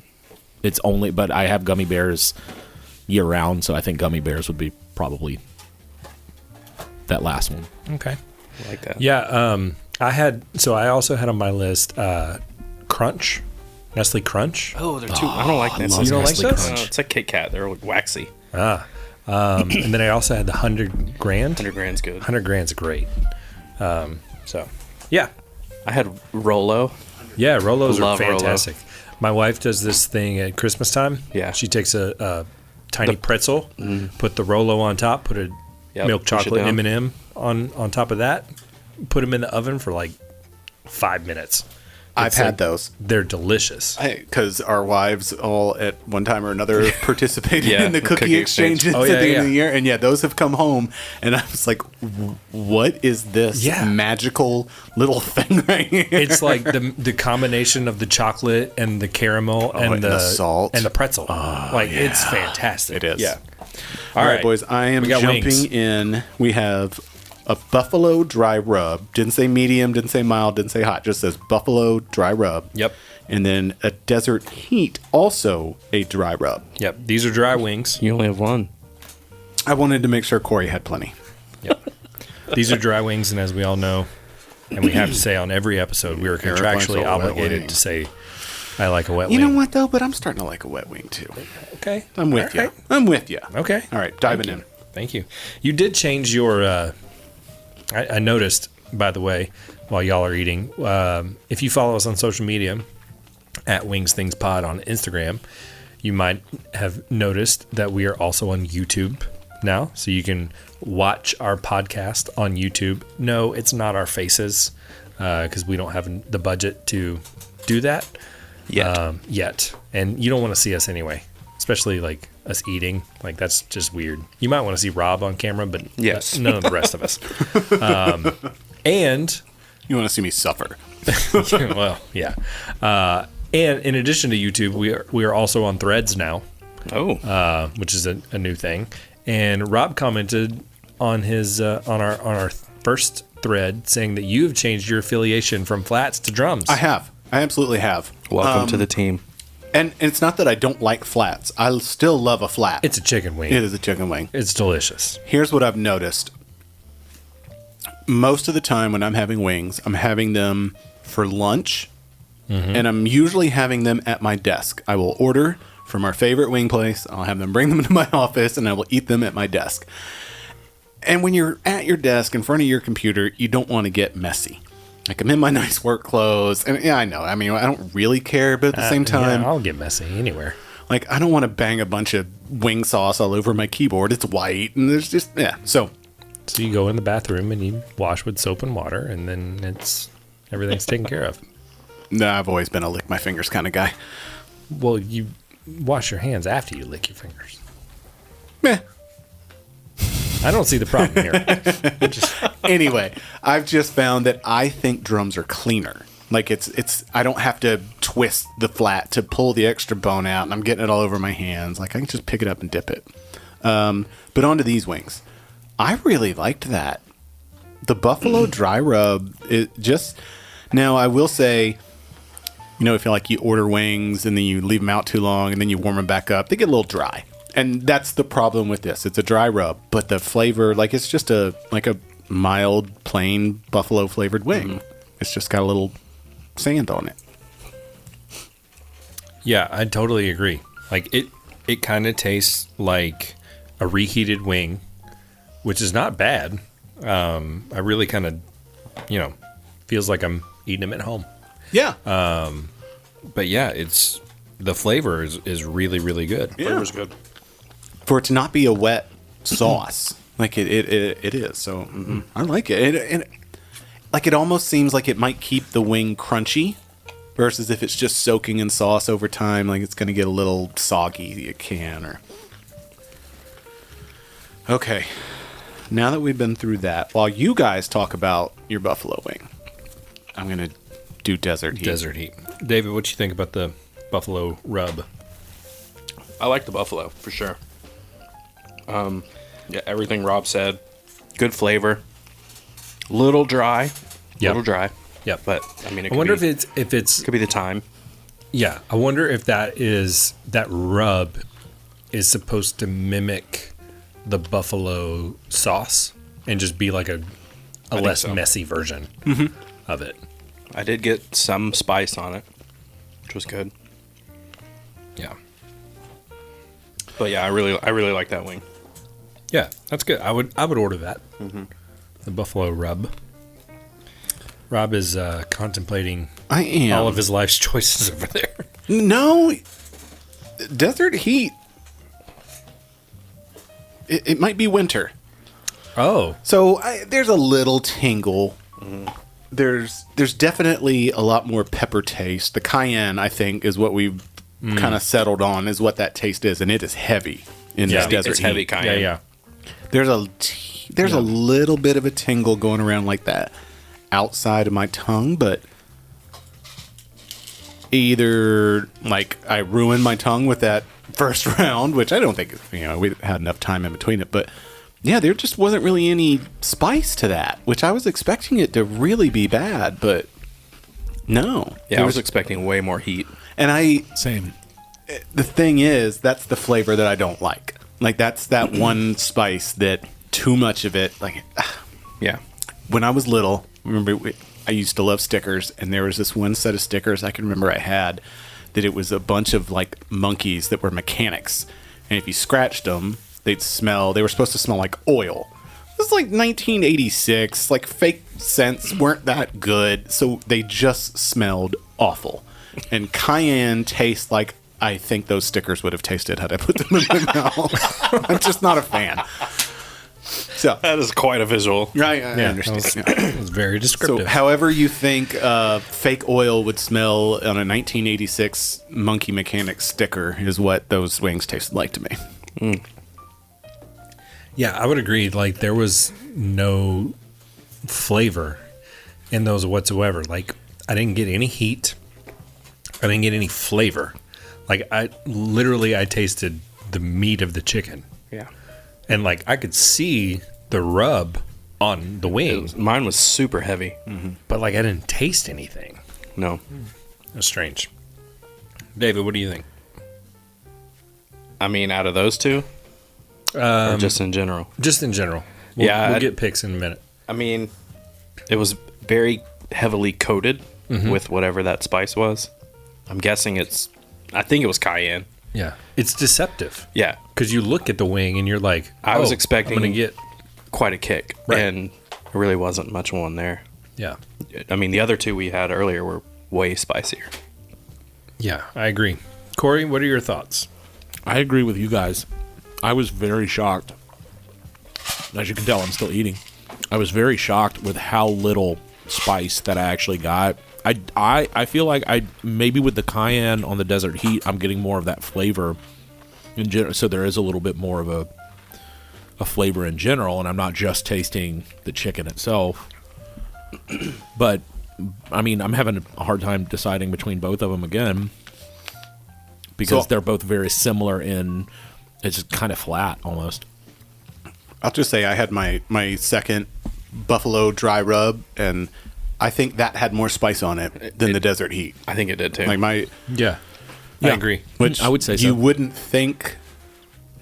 it's only. But I have Gummy Bears year round, so I think Gummy Bears would be probably that last one. Okay. I like that. Yeah. I also had on my list Crunch, Nestle Crunch. Oh, they're too. I don't like that. You don't like Nestle those? Crunch. It's like Kit Kat. They're like waxy. And then I also had the 100 grand. 100 grand's good. 100 grand's great. So, yeah. I had Rolo. Yeah, Rolos are Love Rolo. fantastic. My wife does this thing at Christmas time. Yeah. She takes a tiny pretzel, put the Rolo on top, put a milk push it chocolate down. M&M on top of that, put them in the oven for like 5 minutes. I've It's had like- those. They're delicious. Because our wives all at one time or another participated Yeah, in the cookie cookie exchange. exchanges Oh, at yeah, the end yeah. of the year. And yeah, those have come home. And I was like, what is this Yeah. magical little thing right here? It's like the combination of the chocolate and the caramel and the salt. and the pretzel. It's fantastic. It is. Yeah. All right, boys. I am We got jumping wings. in. We have a buffalo dry rub. Didn't say medium, didn't say mild, didn't say hot. Just says buffalo dry rub. Yep. And then a desert heat, also a dry rub. Yep. These are dry wings. You only have one. I wanted to make sure Cory had plenty. Yep. These are dry wings, and as we all know, and we have to say on every episode, we are Eric likes contractually a wet obligated wing. to say, I like a wet You wing. know what, though? But I'm starting to like a wet wing, too. Okay. I'm with All you. right. I'm with you. Okay. All right, diving in. Thank you. You did change your. I noticed, by the way, while y'all are eating, if you follow us on social media at Wings Things Pod on Instagram, you might have noticed that we are also on YouTube now, so you can watch our podcast on YouTube. No, it's not our faces because we don't have the budget to do that yet, and you don't want to see us anyway, especially like us eating. Like that's just weird. You might want to see Rob on camera, but Yes. none of the rest of us. And You want to see me suffer. well, yeah. And in addition to YouTube, we are also on Threads now, which is a new thing. And Rob commented on his on our first thread saying that you've changed your affiliation from flats to drums. I have. I absolutely have. Welcome to the team. And it's not that I don't like flats. I still love a flat. It's a chicken wing. It is a chicken wing. It's delicious. Here's what I've noticed. Most of the time when I'm having wings, I'm having them for lunch, and I'm usually having them at my desk. I will order from our favorite wing place. I'll have them bring them to my office, and I will eat them at my desk. And when you're at your desk in front of your computer, you don't want to get messy. Like, I'm in my nice work clothes, and yeah, I know. I mean, I don't really care, but at the same time, I'll get messy anywhere. like, I don't want to bang a bunch of wing sauce all over my keyboard. It's white, and there's just, yeah. So you go in the bathroom and you wash with soap and water, and then everything's taken care of. no, I've always been a lick my fingers kind of guy. Well, you wash your hands after you lick your fingers. Meh. I don't see the problem here. Anyway, I've just found that I think drums are cleaner. Like it's I don't have to twist the flat to pull the extra bone out, and I'm getting it all over my hands. Like I can just pick it up and dip it. But onto these wings. I really liked that. The buffalo dry rub, it just now I will say, you know, if you like you order wings and then you leave them out too long and then you warm them back up, they get a little dry. And that's the problem with this. It's a dry rub, but the flavor, like it's just a mild, plain buffalo flavored wing. It's just got a little sand on it. Yeah, I totally agree. Like it kind of tastes like a reheated wing, which is not bad. I really kind of, feels like I'm eating them at home. Yeah. But yeah, it's the flavor is really, really good. Yeah. Flavor's good. For it to not be a wet sauce, like it is. So I like it. And like it almost seems like it might keep the wing crunchy, versus if it's just soaking in sauce over time, like it's going to get a little soggy. It can. Or okay, now that we've been through that, while you guys talk about your buffalo wing, I'm going to do desert heat. Desert heat. David, what you think about the buffalo rub? I like the buffalo for sure. Yeah, everything Rob said. Good flavor. Little dry. Yep. Little dry. Yep. But I mean, it I could wonder be, if it's could be the time. yeah. I wonder if that rub is supposed to mimic the buffalo sauce and just be like a think less so. messy version of it. I did get some spice on it, which was good. Yeah. But yeah, I really like that wing. Yeah, that's good. I would order that. The buffalo rub. Rob is contemplating I am. all of his life's choices over there. No, desert heat. It might be winter. Oh, So there's a little tingle. There's definitely a lot more pepper taste. The cayenne, I think, is what we've kind of settled on, is what that taste is, and it is heavy in Yeah, this desert it's heat. heavy cayenne. yeah. There's a little bit of a tingle going around like that outside of my tongue, but either like I ruined my tongue with that first round, which I don't think we had enough time in between it, but yeah, there just wasn't really any spice to that, which I was expecting it to really be bad, but no. Yeah, I was expecting way more heat. And Same. the thing is, that's the flavor that I don't like. Like that's that one spice that too much of it, like Yeah. when I was little, I used to love stickers, and there was this one set of stickers I can remember I had that it was a bunch of like monkeys that were mechanics, and if you scratched them, they were supposed to smell like oil. This is like 1986, like fake scents weren't that good, so they just smelled awful. And cayenne tastes like I think those stickers would have tasted had I put them in my mouth. I'm just not a fan. So That is quite a visual. I understand. Yeah. It was very So, descriptive. however you think fake oil would smell on a 1986 Monkey Mechanics sticker is what those wings tasted like to me. Yeah, I would agree. Like there was no flavor in those whatsoever. Like I didn't get any heat. I didn't get any flavor. Like I tasted the meat of the chicken, Yeah. and like I could see the rub on the wing, Mine was super heavy. but like I didn't taste anything. No. It was strange. David, what do you think? I mean, out of those two? Or just in general? Just in general. Yeah, we'll I- get picks in a minute. I mean, it was very heavily coated with whatever that spice was. I'm guessing I think it was cayenne. Yeah, it's deceptive Yeah. because you look at the wing and you're like, I was "Oh, expecting- I'm gonna get." Quite a kick. Right. And there really wasn't much one there. Yeah, I mean, the other two we had earlier were way spicier. yeah, I agree. Cory, what are your thoughts? I agree with you guys. I was very shocked. As you can tell, I'm still eating. I was very shocked with how little spice that I actually got. I feel like maybe with the cayenne on the desert heat, I'm getting more of that flavor in general. So there is a little bit more of a flavor in general, and I'm not just tasting the chicken itself. But I mean, I'm having a hard time deciding between both of them again because So- they're both very similar in it's just kind of flat almost. I'll just say I had my second buffalo dry rub, and I think that had more spice on it than the desert heat. I think it did too. Like I Yeah, I agree. which I would say you so. wouldn't think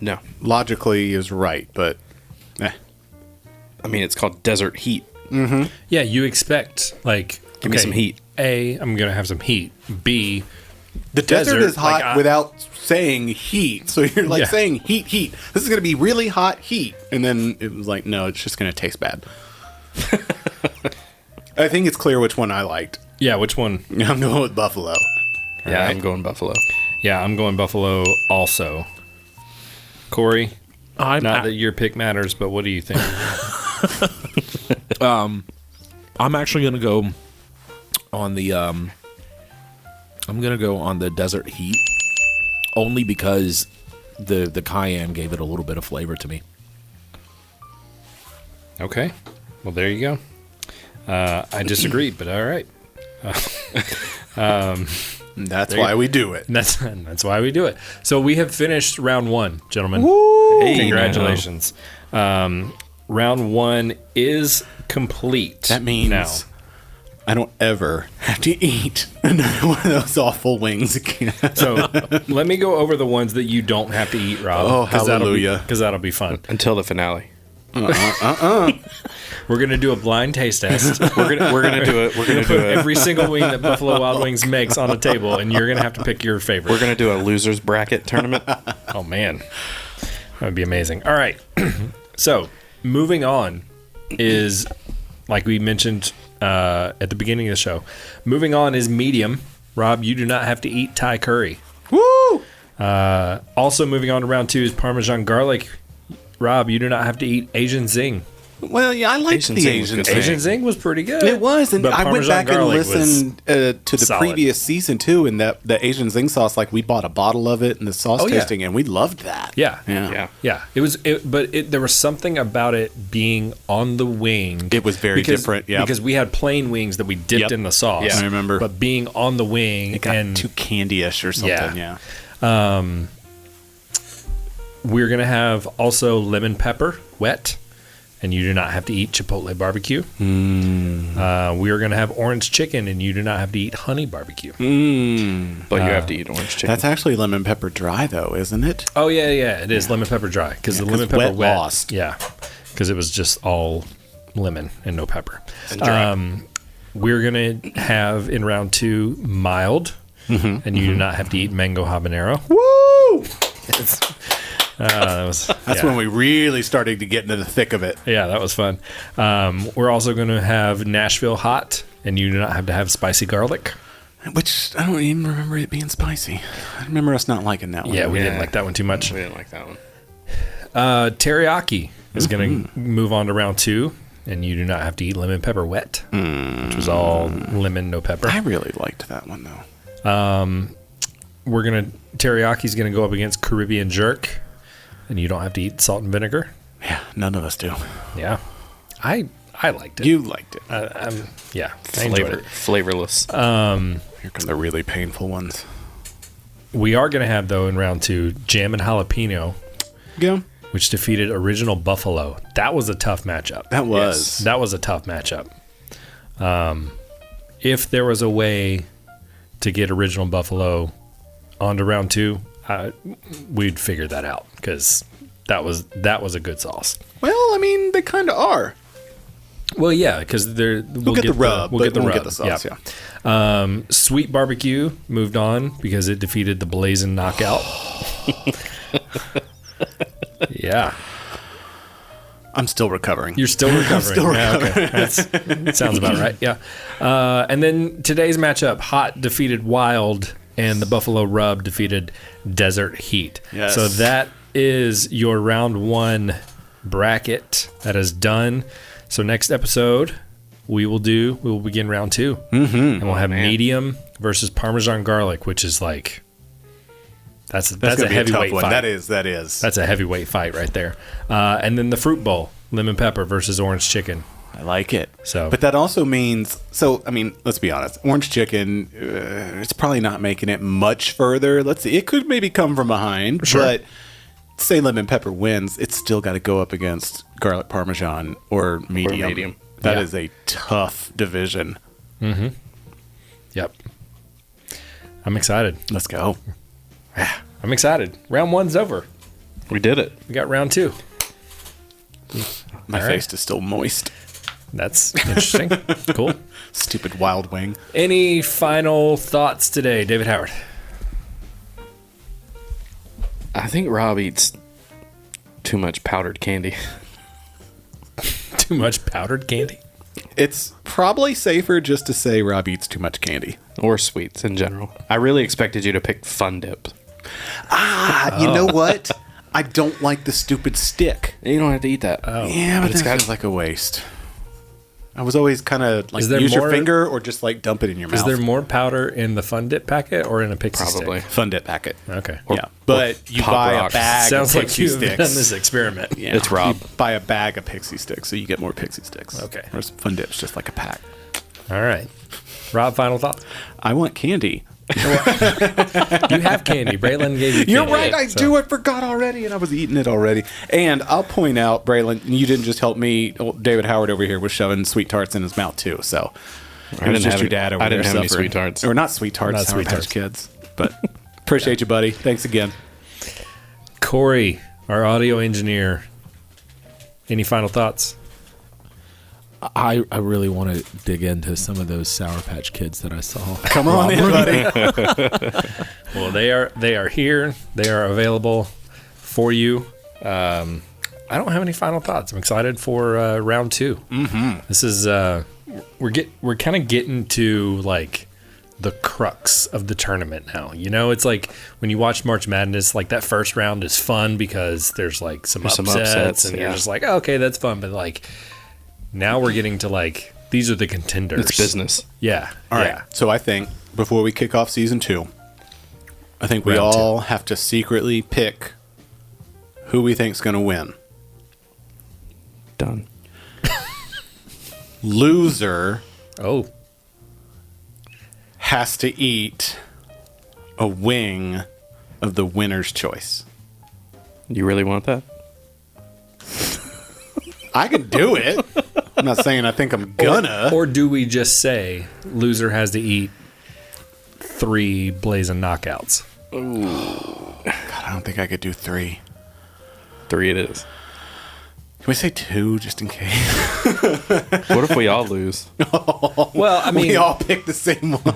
no. logically is right, but I mean, it's called desert heat. Yeah, you expect like Give me some heat. A, I'm gonna have some heat. B, the desert is hot like, without saying heat. So you're like Yeah. saying heat. This is going to be really hot heat. And then it was like, no, it's just going to taste bad. I think it's clear which one I liked. Yeah, which one? I'm going with buffalo. Yeah, Alright. I'm going buffalo. Yeah, I'm going buffalo also. Corey, I'm not that your pick matters, but what do you think? I'm actually going to go on the I'm going to go on the desert heat only because the cayenne gave it a little bit of flavor to me. Okay. Well, there you go. I disagreed, but all right. That's why we do it. That's why we do it. So we have finished round 1, gentlemen. Hey, Congratulations. Round 1 is complete. That means now. I don't ever have to eat another one of those awful wings again. So let me go over the ones that you don't have to eat, Rob. Oh, hallelujah. Because that'll be fun. Until the finale. We're gonna do a blind taste test. We're gonna do it. We're gonna do it. Every single wing that Buffalo Wild Wings makes on a table, and you're gonna have to pick your favorite. We're gonna do a losers bracket tournament. Oh man, that would be amazing. All right, so moving on is, like we mentioned at the beginning of the show, moving on is medium. Rob, you do not have to eat Thai curry. Woo! Also moving on to round 2 is Parmesan garlic. Rob, you do not have to eat Asian zing. Well, yeah, I liked Asian the zing was Asian good. zing. Asian zing was pretty good. It was, and But I went Parmesan back and garlic was listened to the solid. previous season too, and that the Asian zing sauce, like we bought a bottle of it and the sauce Oh, yeah. tasting, and we loved that. Yeah. Yeah. Yeah. It was, but there was something about it being on the wing. It was very different, yeah. Because we had plain wings that we dipped Yep. in the sauce. Yeah. I remember. But being on the wing It got and too candy-ish or something, Yeah. yeah. we're gonna have also lemon pepper wet, and you do not have to eat chipotle barbecue. We are gonna have orange chicken, and you do not have to eat honey barbecue. But you have to eat orange chicken. That's actually lemon pepper dry, though, isn't it? Oh yeah, it is lemon pepper dry because the 'cause lemon pepper wet wet lost. Yeah, because it was just all lemon and no pepper. And dry. We're gonna have in round 2 mild, and you do not have to eat mango habanero. Woo! That's That's when we really started to get into the thick of it. Yeah, that was fun. We're also going to have Nashville hot, and you do not have to have spicy garlic. Which, I don't even remember it being spicy. I remember us not liking that one. Yeah, we didn't Yeah. like that one too much. We didn't like that one. Teriyaki is going to move on to round 2, and you do not have to eat lemon pepper wet, which was all lemon, no pepper. I really liked that one, though. Teriyaki's going to go up against Caribbean jerk, and you don't have to eat salt and vinegar. Yeah, none of us do. Yeah, I liked it. You liked it. Yeah, I enjoyed it. Flavorless. Here come the really painful ones. We are going to have, though, in round 2, jam and jalapeno, Go. which defeated Original Buffalo. That was a tough matchup. That was. That was a tough matchup. If there was a way to get Original Buffalo onto round 2, we'd figure that out because that was a good sauce. Well, I mean, they kind of are. Well, yeah, because we'll get the rub, We'll but get the we won't rub. get the sauce, Sweet barbecue moved on because it defeated the Blazing Knockout. Yeah. I'm still recovering. You're still recovering. still recovering. Yeah, okay. That sounds about right. Yeah. And then today's matchup: Hot defeated Wild, and the Buffalo Rub defeated Desert Heat. Yes. So that is your round 1 bracket. That is done. So next episode we will begin round 2, and we'll have medium versus Parmesan garlic, which is like that's a gonna be heavyweight tough one. fight. That is. That's a heavyweight fight right there. And then the fruit bowl, lemon pepper versus orange chicken. I like it. So- but that also means. So, I mean, let's be honest. Orange chicken, it's probably not making it much further. Let's see. It could maybe come from behind, Sure. but say lemon pepper wins, it's still got to go up against garlic parmesan or medium. medium. That Yeah. is a tough division. Yep. I'm excited. Let's go. I'm excited. Round 1's over. We did it. We got round 2. My All right. face is still moist. That's interesting. Cool. Stupid wild wing. Any final thoughts today, David Howard? I think Rob eats too much powdered candy. Too much powdered candy? It's probably safer just to say Rob eats too much candy. Or sweets in general. I really expected you to pick Fun Dip. You know what? I don't like the stupid stick. You don't have to eat that. Yeah, but it's that got- feels like a waste. I was always kind of like, Is there use your more- finger or just like dump it in your mouth. Is there more powder in the Fun Dip packet or in a pixie Probably. stick? Fun Dip packet? Okay. Yeah, but you Pop buy Rocks. a bag Sounds of like pixie you've done sticks. this experiment. Yeah, It's Rob. You buy a bag of pixie sticks, so you get more pixie sticks. Okay. Whereas Fun Dip's just like a pack. All right. Rob, final thoughts? I want candy. You have candy. Braylon gave you candy. You're right, I so- do. I forgot already, and I was eating it already. And I'll point out, Braylon, you didn't just help me. David Howard over here was shoving sweet tarts in his mouth too. So it didn't was just have your it. dad over I didn't there have any suffering. sweet tarts. Or not sweet tarts, Not Sour sweet Patch tarts. Kids. But appreciate you, buddy. Thanks again. Cory, our audio engineer. Any final thoughts? I really want to dig into some of those Sour Patch Kids that I saw. Come on in, buddy. Well, they are here. They are available for you. I don't have any final thoughts. I'm excited for round 2. Mm-hmm. This is we're kind of getting to like the crux of the tournament now. You know, it's like when you watch March Madness, like that first round is fun because there's like some upsets, and you're just like, oh, okay, that's fun. But like now we're getting to like these are the contenders. It's business. Yeah. All right. yeah. So I think before we kick off season 2, I think we Round two. all have to secretly pick who we think's going to win. Done. Loser Oh. has to eat a wing of the winner's choice. You really want that? I can do it. I'm not saying I think I'm gonna. Or do we just say loser has to eat 3 blazing knockouts? God, I don't think I could do 3. 3 it is. Can we say 2 just in case? What if we all lose? Well, I mean, we all pick the same one.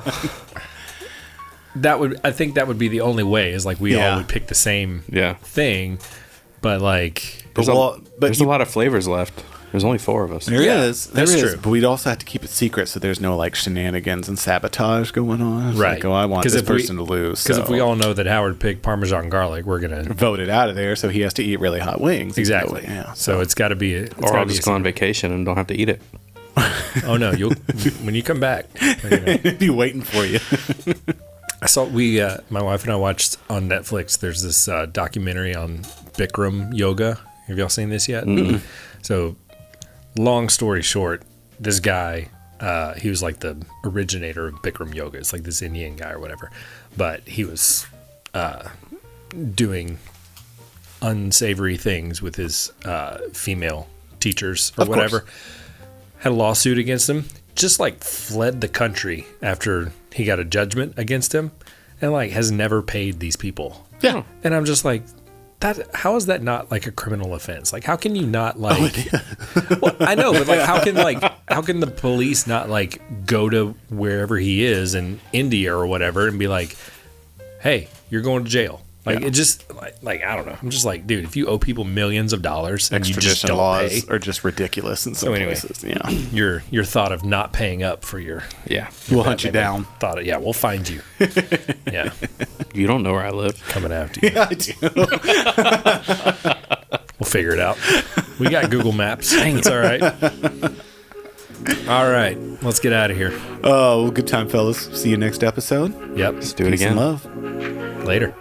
I think that would be the only way is like we Yeah. all would pick the same Yeah. thing, but like But There's a lot of flavors left. There's only 4 of us. There is. that's true. But we'd also have to keep it secret so there's no like shenanigans and sabotage going on. It's Right. Like, oh, I want 'Cause this if we- person to lose. because So if we all know that Howard picked Parmesan garlic, we're gonna vote it out of there, so he has to eat really hot wings. exactly. Yeah. So it's got to be. Or I'll just go on vacation and don't have to eat it. Oh no, you'll when you come back. We're gonna- be waiting for you. I saw my wife and I watched on Netflix. There's this documentary on Bikram yoga. Have y'all seen this yet? So, long story short, this guy, he was like the originator of Bikram yoga. It's like this Indian guy or whatever, but he was doing unsavory things with his female teachers or Of course. whatever. Had a lawsuit against him. Just like fled the country after he got a judgment against him, and like has never paid these people. Yeah. And I'm just like, that. How is that not like a criminal offense? Like, how can you not like? Well, I know, but like, how can the police not like go to wherever he is in India or whatever and be like, hey, you're going to jail? Like, it just like I don't know. I'm just like, dude, if you owe people millions of dollars and you just Extradition don't laws pay, are just ridiculous in some So anyway. places. Yeah. your thought of not paying up for your Yeah. We'll hunt you down. thought of, yeah, we'll find you. Yeah, You don't know where I live. coming after you. Yeah, I do. We'll figure it out. We got Google Maps. It's all right. All right, let's get out of here. Oh, well, good time, fellas. See you next episode. Yep. Let's do it Peace again. and love. Later.